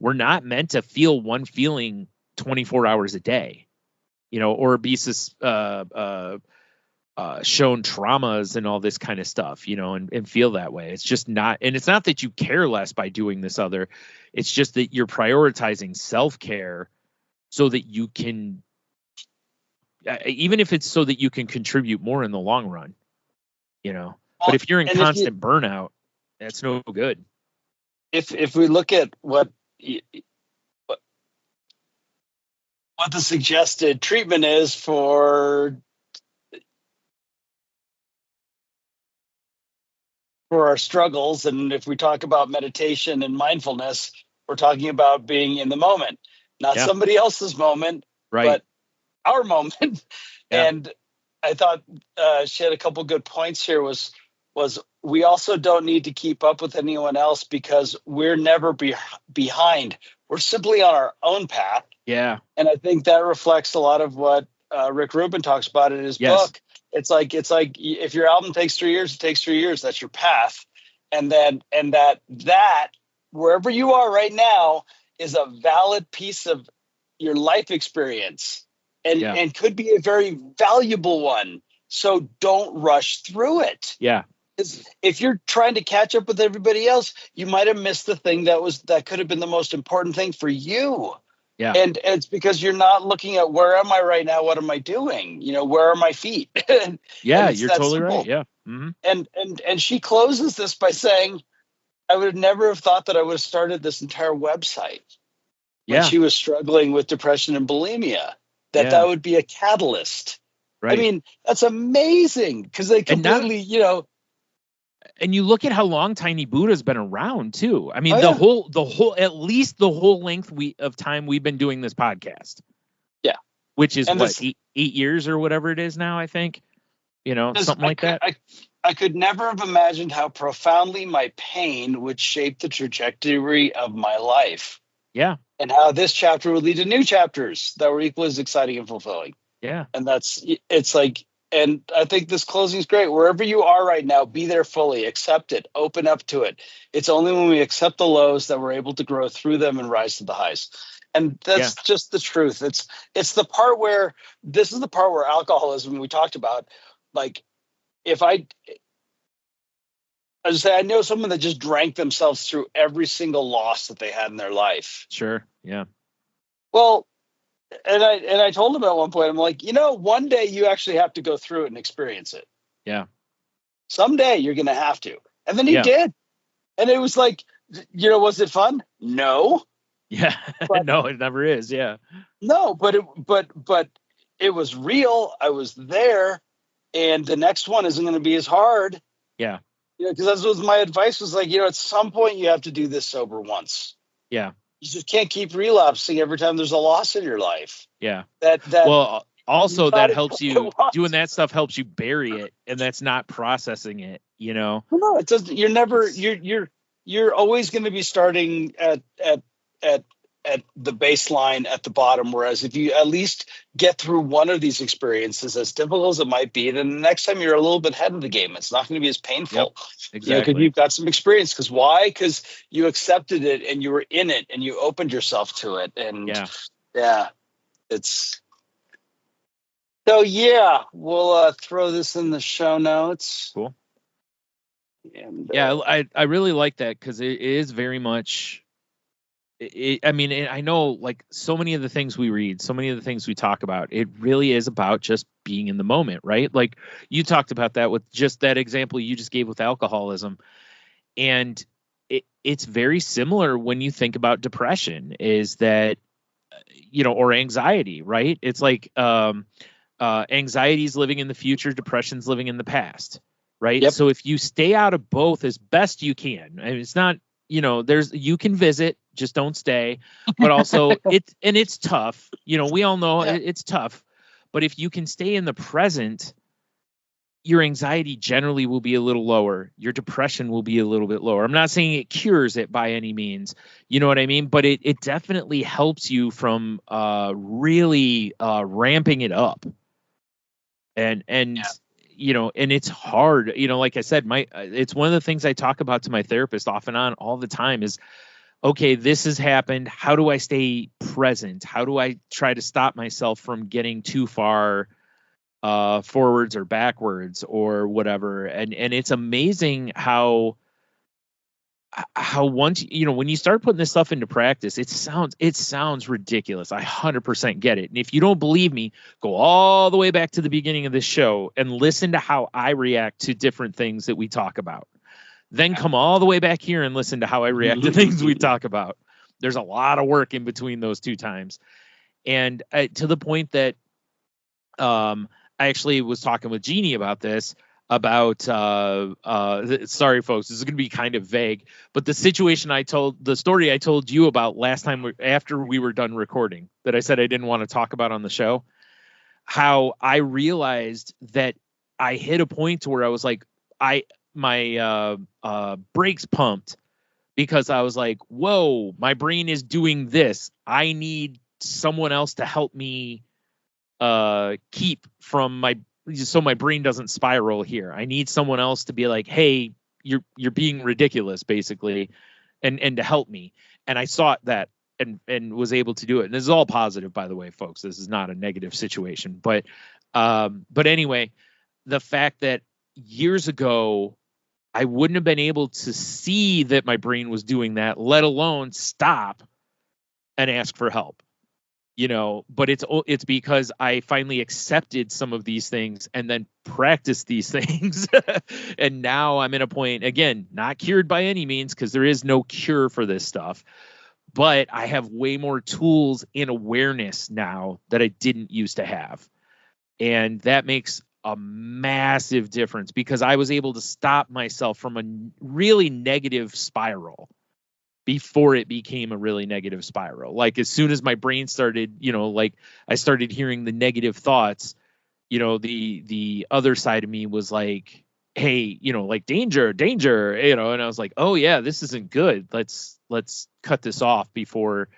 we're not meant to feel one feeling 24 hours a day, you know, or be shown traumas and all this kind of stuff, you know, and feel that way. It's just not, and it's not that you care less by doing this other, it's just that you're prioritizing self-care so that you can, even if it's so that you can contribute more in the long run, you know. But if you're in constant burnout, that's no good. If we look at what the suggested treatment is for our struggles, and if we talk about meditation and mindfulness, we're talking about being in the moment, not somebody else's moment, right, but our moment. Yeah. And I thought she had a couple good points here. Was we also don't need to keep up with anyone else because we're never behind. We're simply on our own path. Yeah. And I think that reflects a lot of what Rick Rubin talks about in his book. It's like if your album takes 3 years, it takes 3 years. That's your path. And that wherever you are right now is a valid piece of your life experience and could be a very valuable one. So don't rush through it. Yeah. If you're trying to catch up with everybody else, you might have missed the thing that could have been the most important thing for you. Yeah. And it's because you're not looking at where am I right now? What am I doing? You know, where are my feet? Yeah, you're totally simple. right. Yeah. Mm-hmm. And she closes this by saying, I would never have thought that I would have started this entire website when she was struggling with depression and bulimia, that would be a catalyst. Right. I mean, that's amazing because they completely, you know. And you look at how long Tiny Buddha's been around too. I mean, the whole, at least the whole length of time we've been doing this podcast. Yeah. Which is what, 8 years or whatever it is now, I think, you know, something like that. I could never have imagined how profoundly my pain would shape the trajectory of my life. Yeah. And how this chapter would lead to new chapters that were equally as exciting and fulfilling. Yeah. And it's like, and I think this closing is great. Wherever you are right now, be there fully, accept it, open up to it. It's only when we accept the lows that we're able to grow through them and rise to the highs. And that's just the truth. It's the part where, this is the part where alcoholism, we talked about, like, I know someone that just drank themselves through every single loss that they had in their life. Sure. Yeah. Well, and I told him at one point, I'm like, you know, one day you actually have to go through it and experience it. Yeah. Someday you're going to have to. And then he did. And it was like, you know, was it fun? No. Yeah. No, it never is. Yeah. No, but it was real. I was there. And the next one isn't going to be as hard. Yeah. You know, because that was my advice, was like, you know, at some point you have to do this sober once. Yeah. You just can't keep relapsing every time there's a loss in your life. Yeah. Well, also that helps you, doing that stuff helps you bury it, and that's not processing it, you know? Well, no, it doesn't. You're always going to be starting at the baseline at the bottom. Whereas if you at least get through one of these experiences, as difficult as it might be, then the next time you're a little bit ahead of the game. It's not going to be as painful. Yep, exactly. Because you've got some experience. Because why? Because you accepted it and you were in it and you opened yourself to it. And it's. So we'll throw this in the show notes. Cool. And, I really like that, because it is very much. I mean, I know, like, so many of the things we read, so many of the things we talk about, it really is about just being in the moment, right? Like, you talked about that with just that example you just gave with alcoholism. And it's very similar when you think about depression, is that, you know, or anxiety, right? It's like anxiety is living in the future, depression's living in the past, right? Yep. So if you stay out of both as best you can, I mean, it's not, you know, you can visit, just don't stay. But also it's tough. You know, we all know it's tough. But if you can stay in the present, your anxiety generally will be a little lower. Your depression will be a little bit lower. I'm not saying it cures it by any means. You know what I mean? But it definitely helps you from really ramping it up. And Yeah. you know, and it's hard, you know, like I said, it's one of the things I talk about to my therapist off and on all the time is, okay, this has happened. How do I stay present? How do I try to stop myself from getting too far forwards or backwards or whatever? And it's amazing how once, you know, when you start putting this stuff into practice, it sounds ridiculous. I 100% get it. And if you don't believe me, go all the way back to the beginning of this show and listen to how I react to different things that we talk about. Then come all the way back here and listen to how I react to things we talk about. There's a lot of work in between those two times. And to the point that I actually was talking with Jeannie about this, about sorry folks, this is going to be kind of vague, but the story I told you about last time after we were done recording, that I said I didn't want to talk about on the show, how I realized that I hit a point to where I was like, my brakes pumped, because I was like, whoa, my brain is doing this. I need someone else to help me keep from so my brain doesn't spiral here. I need someone else to be like, hey, you're being ridiculous, basically, and to help me. And I sought that and was able to do it. And this is all positive, by the way, folks. This is not a negative situation. But anyway, the fact that years ago I wouldn't have been able to see that my brain was doing that, let alone stop and ask for help. You know, but it's because I finally accepted some of these things and then practiced these things. And now I'm in a point, again, not cured by any means, because there is no cure for this stuff, but I have way more tools and awareness now that I didn't used to have. And that makes a massive difference, because I was able to stop myself from a really negative spiral before it became a really negative spiral. Like, as soon as my brain started, you know, like I started hearing the negative thoughts, you know, the other side of me was like, hey, you know, like danger, you know, and I was like, oh yeah, this isn't good. Let's cut this off before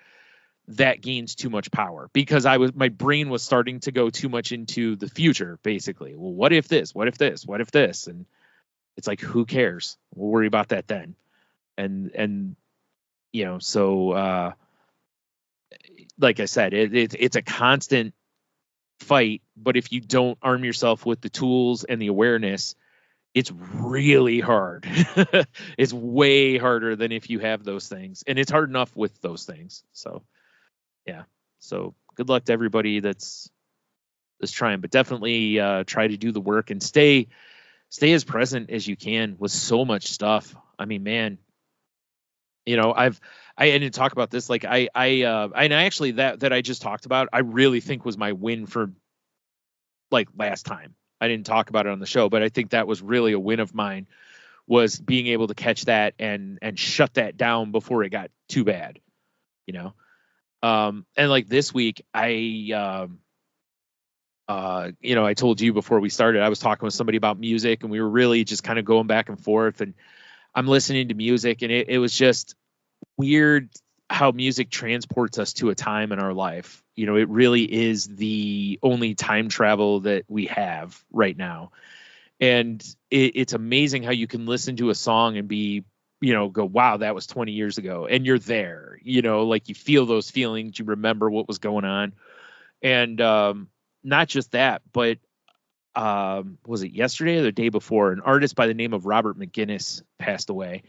that gains too much power, because my brain was starting to go too much into the future, basically. Well, what if this, what if this, what if this? And it's like, who cares? We'll worry about that then. And, you know, so, like I said, it's a constant fight, but if you don't arm yourself with the tools and the awareness, it's really hard. It's way harder than if you have those things, and it's hard enough with those things. So, yeah. So good luck to everybody that's trying, but definitely try to do the work and stay as present as you can with so much stuff. I mean, man, you know, I didn't talk about this. Like I actually that I just talked about, I really think was my win for like last time. I didn't talk about it on the show, but I think that was really a win of mine, was being able to catch that and shut that down before it got too bad, you know? And like this week, you know, I told you before we started, I was talking with somebody about music, and we were really just kind of going back and forth, and I'm listening to music, and it was just weird how music transports us to a time in our life. You know, it really is the only time travel that we have right now. And it's amazing how you can listen to a song and be, you know, go, wow, that was 20 years ago. And you're there, you know, like you feel those feelings, you remember what was going on. And not just that, but was it yesterday or the day before, an artist by the name of Robert McGinnis passed away.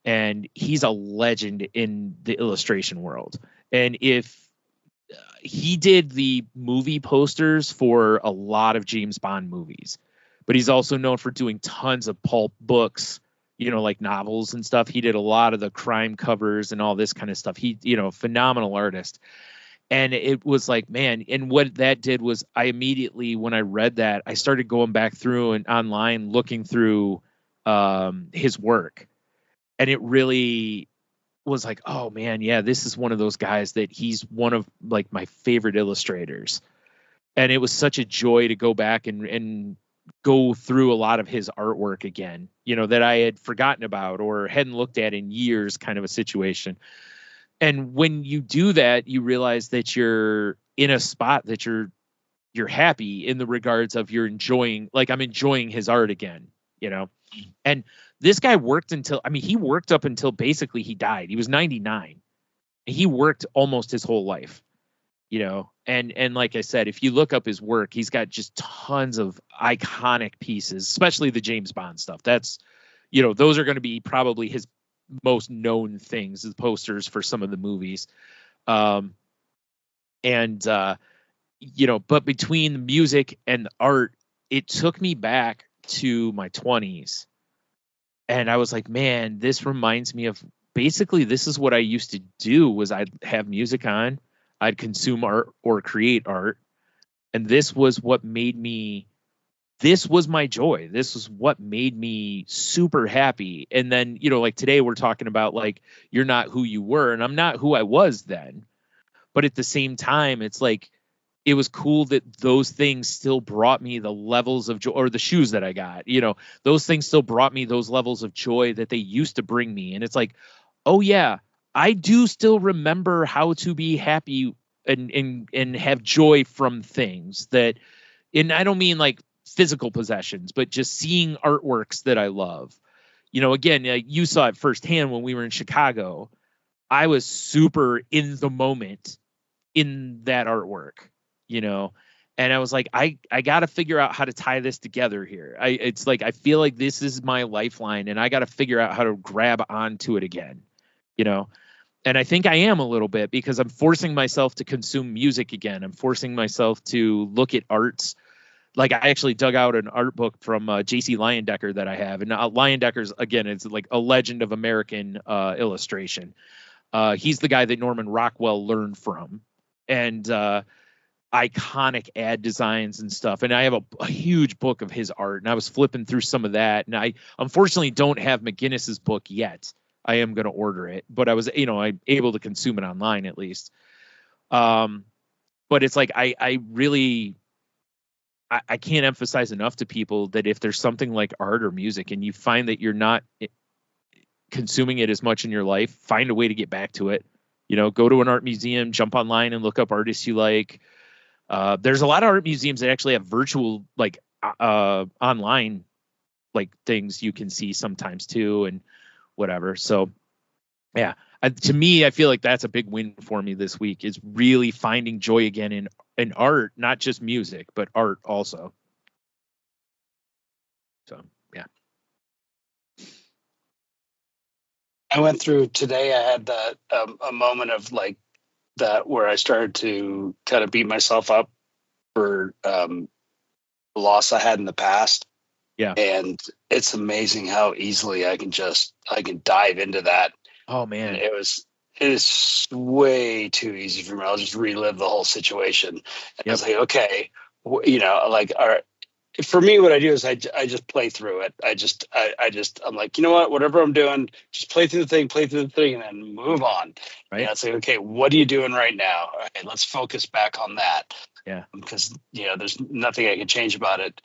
And he's a legend in the illustration world. And if he did the movie posters for a lot of James Bond movies, but he's also known for doing tons of pulp books, you know, like novels and stuff. He did a lot of the crime covers and all this kind of stuff. He, you know, phenomenal artist. And it was like, man, and what that did was I immediately, when I read that, I started going back through and online looking through his work. And it really was like, oh man, yeah, this is one of those guys that he's one of like my favorite illustrators. And it was such a joy to go back and go through a lot of his artwork again, you know, that I had forgotten about or hadn't looked at in years, kind of a situation. And when you do that, you realize that you're in a spot that you're you're happy in the regards of you're enjoying, like I'm enjoying his art again, you know? And this guy worked until, I mean, he worked up until basically he died. He was 99. He worked almost his whole life, you know? And like I said, if you look up his work, he's got just tons of iconic pieces, especially the James Bond stuff. That's, you know, those are going to be probably his most known things, the posters for some of the movies. You know, but between the music and the art, it took me back to my 20s. And I was like, man, this reminds me of basically this is what I used to do was I'd have music on, I'd consume art or create art. And this was what made me, this was my joy. This was what made me super happy. And then, you know, like today we're talking about like, you're not who you were, and I'm not who I was then. But at the same time, it's like, it was cool that those things still brought me the levels of joy, or the shoes that I got, you know, those things still brought me those levels of joy that they used to bring me. And it's like, oh yeah, I do still remember how to be happy and have joy from things that, and I don't mean like physical possessions, but just seeing artworks that I love. You know, again, you saw it firsthand when we were in Chicago. I was super in the moment in that artwork, you know, and I was like, I got to figure out how to tie this together here. It's like, I feel like this is my lifeline and I got to figure out how to grab onto it again, you know? And I think I am a little bit because I'm forcing myself to consume music again. I'm forcing myself to look at arts. Like I actually dug out an art book from J.C. Leyendecker that I have. And Leyendecker's, again, it's like a legend of American illustration. He's the guy that Norman Rockwell learned from. And iconic ad designs and stuff. And I have a huge book of his art, and I was flipping through some of that. And I unfortunately don't have McGinnis's book yet. I am going to order it, but I was, you know, I'm able to consume it online at least. But it's like, I really can't emphasize enough to people that if there's something like art or music and you find that you're not consuming it as much in your life, find a way to get back to it. You know, go to an art museum, jump online and look up artists you like. There's a lot of art museums that actually have virtual, like online, like things you can see sometimes too, and whatever. So, yeah, to me, I feel like that's a big win for me this week is really finding joy again in art, not just music, but art also. So, yeah. I went through today. I had that a moment of like that where I started to kind of beat myself up for the loss I had in the past. Yeah. And it's amazing how easily I can dive into that. Oh man. And it is way too easy for me. I'll just relive the whole situation. And I was like, okay, you know, like, all right. For me, what I do is I just play through it. I'm like, you know what, whatever I'm doing, just play through the thing and then move on. Right. You know, it's like, okay, what are you doing right now? All right, let's focus back on that. Yeah. Because, you know, there's nothing I can change about it.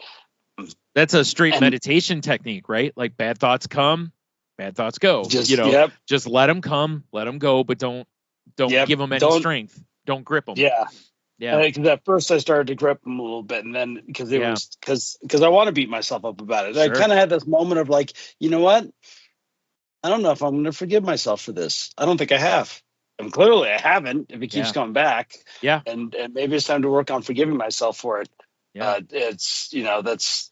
That's a straight meditation technique, right? Like bad thoughts come, bad thoughts go. Just, you know, yep. Just let them come, let them go, but don't give them any strength. Don't grip them. Yeah. Yeah. Because at first I started to grip them a little bit, and then because I want to beat myself up about it. Sure. I kind of had this moment of like, you know what? I don't know if I'm going to forgive myself for this. I don't think I have. And clearly I haven't. If it keeps coming back, and maybe it's time to work on forgiving myself for it. Yeah. It's, you know, that's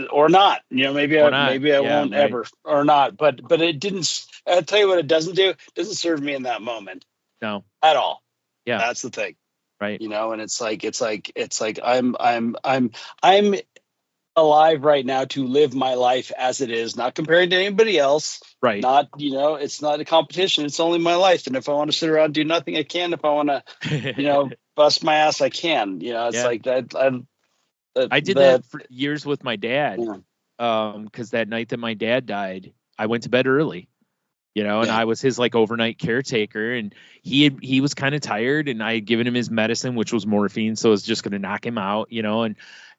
or not. You know, maybe I won't ever or not. But it didn't. I'll tell you what it doesn't do. It doesn't serve me in that moment. No, at all. Yeah, that's the thing, right? You know, and it's like I'm alive right now to live my life as it is, not comparing to anybody else, right? Not, you know, it's not a competition. It's only my life, and if I want to sit around and do nothing, I can. If I want to, you know, bust my ass, I can. You know, it's like that. I did that for years with my dad, because that night that my dad died, I went to bed early. You know, and I was his like overnight caretaker, and he was kind of tired, and I had given him his medicine, which was morphine. So it was just going to knock him out, you know, and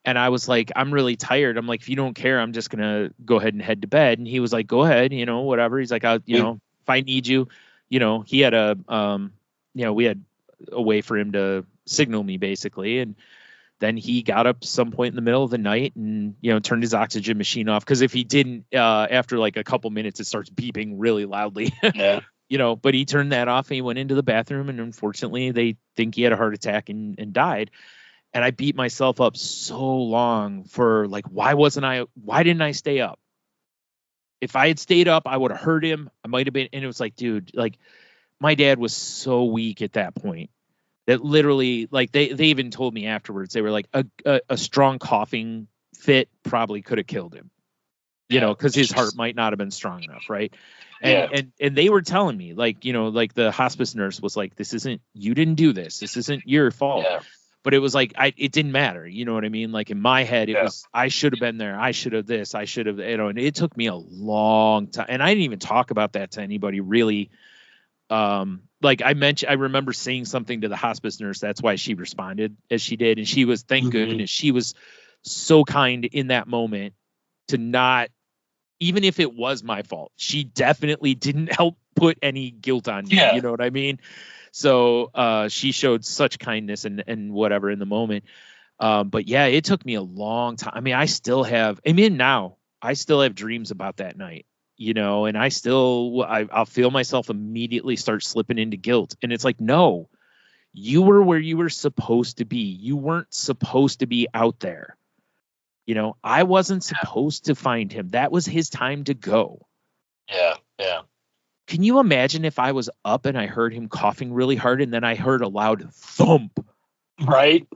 I was like, I'm really tired. I'm like, if you don't care, I'm just going to go ahead and head to bed. And he was like, go ahead, you know, whatever. He's like, you know, if I need you, you know, he had we had a way for him to signal me basically. And then he got up some point in the middle of the night and, turned his oxygen machine off. Cause if he didn't, after like a couple minutes, it starts beeping really loudly, Yeah. but he turned that off and he went into the bathroom, and unfortunately they think he had a heart attack and died. And I beat myself up so long for like, why didn't I stay up? If I had stayed up, I would have heard him. I might've been, and it was like, dude, like my dad was so weak at that point that literally, like they even told me afterwards, they were like a strong coughing fit probably could have killed him, cause his heart might not have been strong enough. Right. And they were telling me like, like the hospice nurse was like, you didn't do this. This isn't your fault. Yeah. But it was like, it didn't matter. You know what I mean? Like in my head, it was, I should have been there. I should have this, I should have, and it took me a long time. And I didn't even talk about that to anybody really. Like I remember saying something to the hospice nurse. That's why she responded as she did. And she was, thank goodness, she was so kind in that moment to not, even if it was my fault, she definitely didn't help put any guilt on me. Yeah. You know what I mean? So she showed such kindness and whatever in the moment. But yeah, it took me a long time. I mean, now I still have dreams about that night, and I'll feel myself immediately start slipping into guilt. And it's like, no, you were where you were supposed to be. You weren't supposed to be out there. I wasn't supposed to find him. That was his time to go. Yeah. Yeah. Can you imagine if I was up and I heard him coughing really hard and then I heard a loud thump? Right.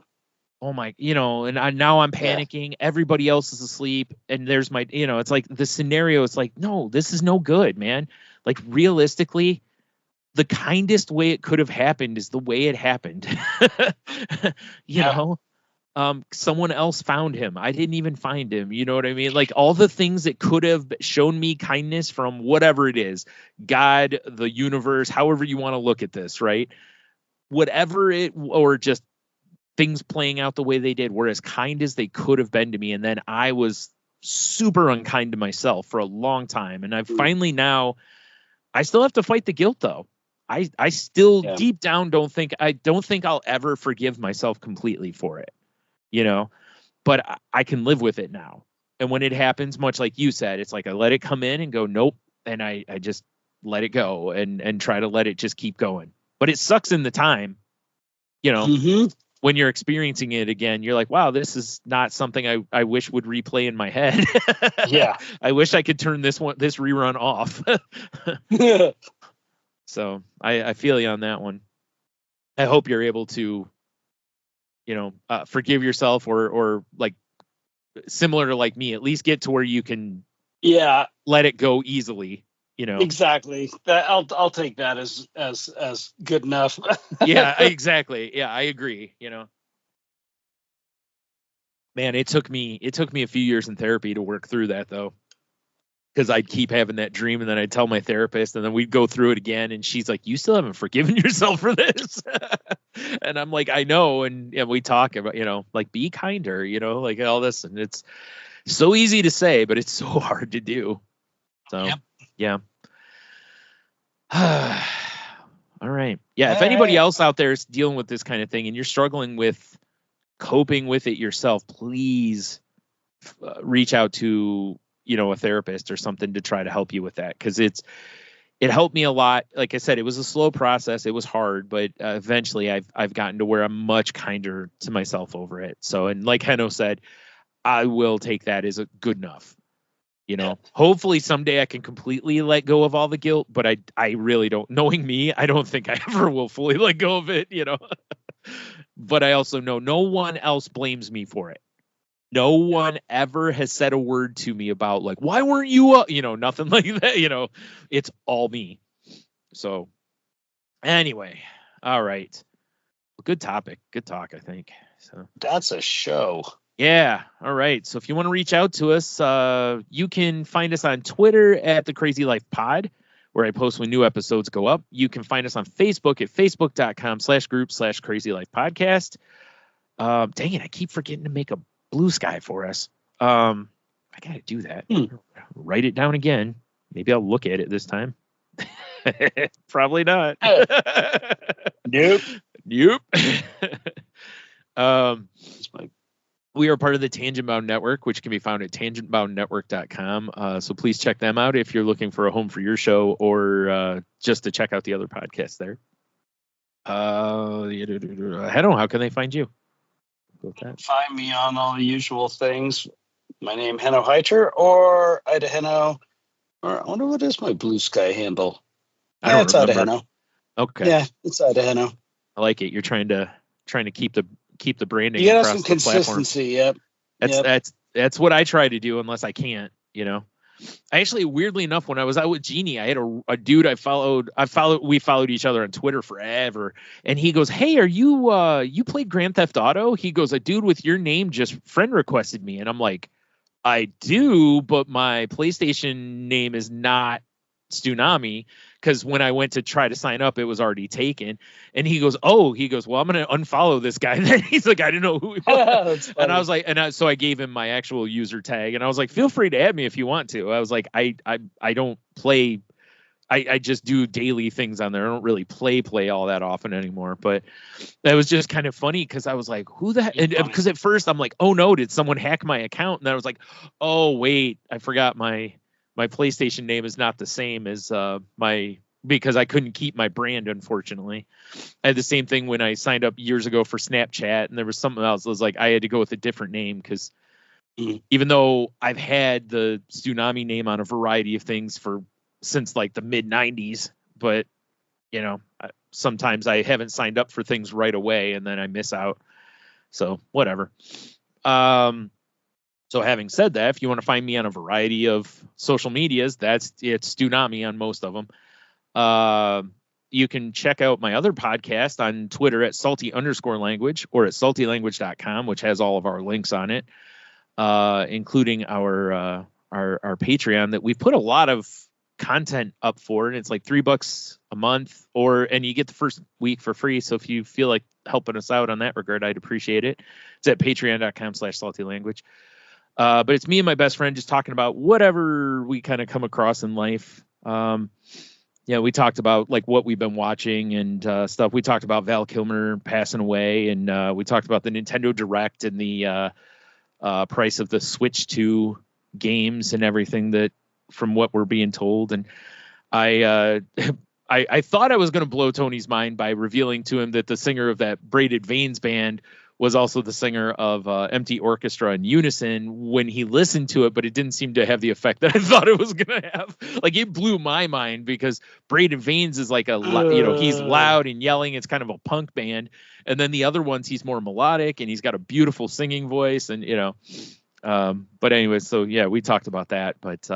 Oh my, and now I'm panicking. Everybody else is asleep. And there's my, it's like the scenario is like, no, this is no good, man. Like realistically, the kindest way it could have happened is the way it happened. you know? Someone else found him. I didn't even find him. You know what I mean? Like all the things that could have shown me kindness from whatever it is, God, the universe, however you want to look at this, right? Whatever or just things playing out the way they did were as kind as they could have been to me. And then I was super unkind to myself for a long time. And I finally now, I still have to fight the guilt though. I still deep down don't think I'll ever forgive myself completely for it. But I can live with it now. And when it happens, much like you said, it's like I let it come in and go, nope. And I just let it go and try to let it just keep going. But it sucks in the time, when you're experiencing it again, you're like, wow, this is not something I wish would replay in my head. Yeah. I wish I could turn this rerun off. So I feel you on that one. I hope you're able to, forgive yourself or like similar to like me, at least get to where you can let it go easily, Exactly. That I'll take that as good enough. Yeah, exactly. Yeah, I agree. Man, it took me a few years in therapy to work through that though. Because I'd keep having that dream and then I'd tell my therapist and then we'd go through it again. And she's like, you still haven't forgiven yourself for this. And I'm like, I know. And we talk about, like be kinder, like all this. And it's so easy to say, but it's so hard to do. So, yeah. All right. Yeah. If anybody else out there is dealing with this kind of thing and you're struggling with coping with it yourself, please reach out to, a therapist or something to try to help you with that. Cause it helped me a lot. Like I said, it was a slow process. It was hard, but eventually I've gotten to where I'm much kinder to myself over it. So, and like Heno said, I will take that as a good enough, hopefully someday I can completely let go of all the guilt, but I really don't, knowing me, I don't think I ever will fully let go of it, but I also know no one else blames me for it. No one ever has said a word to me about like, why weren't you up? Nothing like that, it's all me. So anyway, all right. Good topic. Good talk, I think. So that's a show. Yeah. All right. So if you want to reach out to us, you can find us on Twitter at The Crazy Life Pod, where I post when new episodes go up. You can find us on Facebook at facebook.com/group/Crazy Life Podcast. Dang it. I keep forgetting to make a blue sky for us. I gotta do that. Write it down again. Maybe I'll look at it this time. Probably not. Nope. It's my We are part of the Tangent Bound Network, which can be found at tangentboundnetwork.com. So please check them out if you're looking for a home for your show or just to check out the other podcasts there. Heno, how can they find you? Go with that. Find me on all the usual things. My name Heno Heiter or Ida Heno. Or I wonder what is my Blue Sky handle. I don't It's Ida remember. Heno. Okay. Yeah, it's Ida Heno. I like it. You're trying to keep the branding You got across some the platform. consistency. Yep. That's what I try to do unless I can't, you know. I actually, weirdly enough, when I was out with Jeannie, I had a dude we followed each other on Twitter forever, and he goes, "Hey, are you played Grand Theft Auto?" He goes, "A dude with your name just friend requested me," and I'm like, "I do, but my PlayStation name is not Tsunami." Because when I went to try to sign up, it was already taken. And he goes, well, I'm going to unfollow this guy. And then he's like, I didn't know who he was. And I was like, so I gave him my actual user tag. And I was like, feel free to add me if you want to. I was like, I don't play. I just do daily things on there. I don't really play all that often anymore. But that was just kind of funny because I was like, who the heck? And because at first I'm like, oh no, did someone hack my account? And I was like, oh wait, I forgot my PlayStation name is not the same as because I couldn't keep my brand, unfortunately. I had the same thing when I signed up years ago for Snapchat, and there was something else. It was like I had to go with a different name because even though I've had the Tsunami name on a variety of things since like the mid 90s, but you know, sometimes I haven't signed up for things right away and then I miss out. So whatever. So having said that, if you want to find me on a variety of social medias, it's Tsunami on most of them. You can check out my other podcast on Twitter at salty_language or at saltylanguage.com, which has all of our links on it, including our Patreon that we put a lot of content up for, and it's like $3 a month, and you get the first week for free. So if you feel like helping us out on that regard, I'd appreciate it. It's at patreon.com/saltylanguage. But it's me and my best friend just talking about whatever we kind of come across in life. We talked about like what we've been watching and stuff. We talked about Val Kilmer passing away, and we talked about the Nintendo Direct and the price of the Switch 2 games and everything that from what we're being told. And I thought I was going to blow Tony's mind by revealing to him that the singer of that Braided Veins band was also the singer of Empty Orchestra and Unison when he listened to it, but it didn't seem to have the effect that I thought it was going to have. Like, it blew my mind because Braided Veins is like he's loud and yelling. It's kind of a punk band. And then the other ones, he's more melodic and he's got a beautiful singing voice and, but anyway, so yeah, we talked about that, but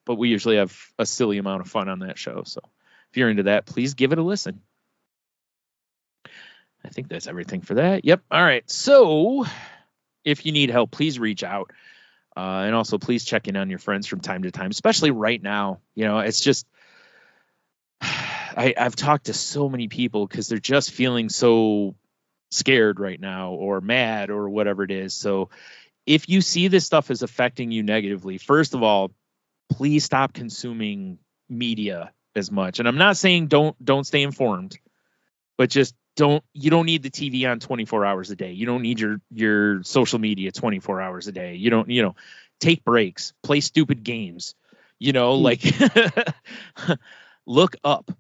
but we usually have a silly amount of fun on that show. So if you're into that, please give it a listen. I think that's everything for that. Yep. All right. So if you need help, please reach out. And also please check in on your friends from time to time, especially right now. It's just, I've talked to so many people because they're just feeling so scared right now or mad or whatever it is. So if you see this stuff is affecting you negatively, first of all, please stop consuming media as much. And I'm not saying don't stay informed, but just you don't need the TV on 24 hours a day. You don't need your social media 24 hours a day. You don't, take breaks, play stupid games, like look up,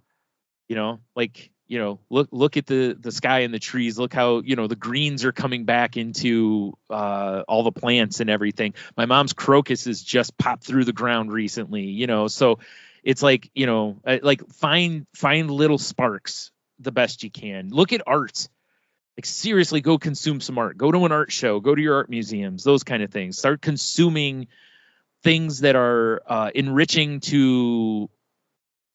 look at the sky and the trees. Look how, the greens are coming back into all the plants and everything. My mom's crocuses just popped through the ground recently, so it's like, find little sparks the best you can. Look at art. Like, seriously, go consume some art. Go to an art show. Go to your art museums. Those kind of things. Start consuming things that are enriching to,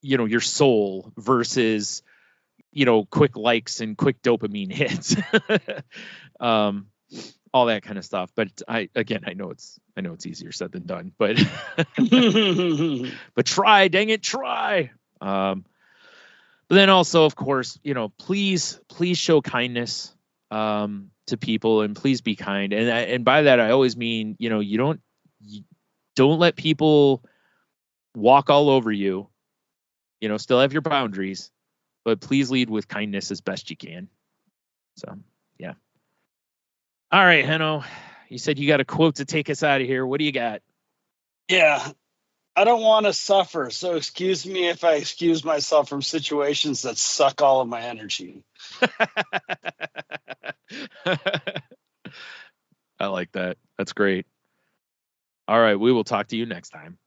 your soul versus, quick likes and quick dopamine hits. All that kind of stuff. But I know it's easier said than done. But but try, dang it, try. But then also, of course, please show kindness to people, and please be kind. And by that, I always mean, you don't let people walk all over you. Still have your boundaries, but please lead with kindness as best you can. So Yeah. All right, Henno. You said you got a quote to take us out of here. What do you got? Yeah. I don't want to suffer, so excuse me if I excuse myself from situations that suck all of my energy. I like that. That's great. All right, we will talk to you next time.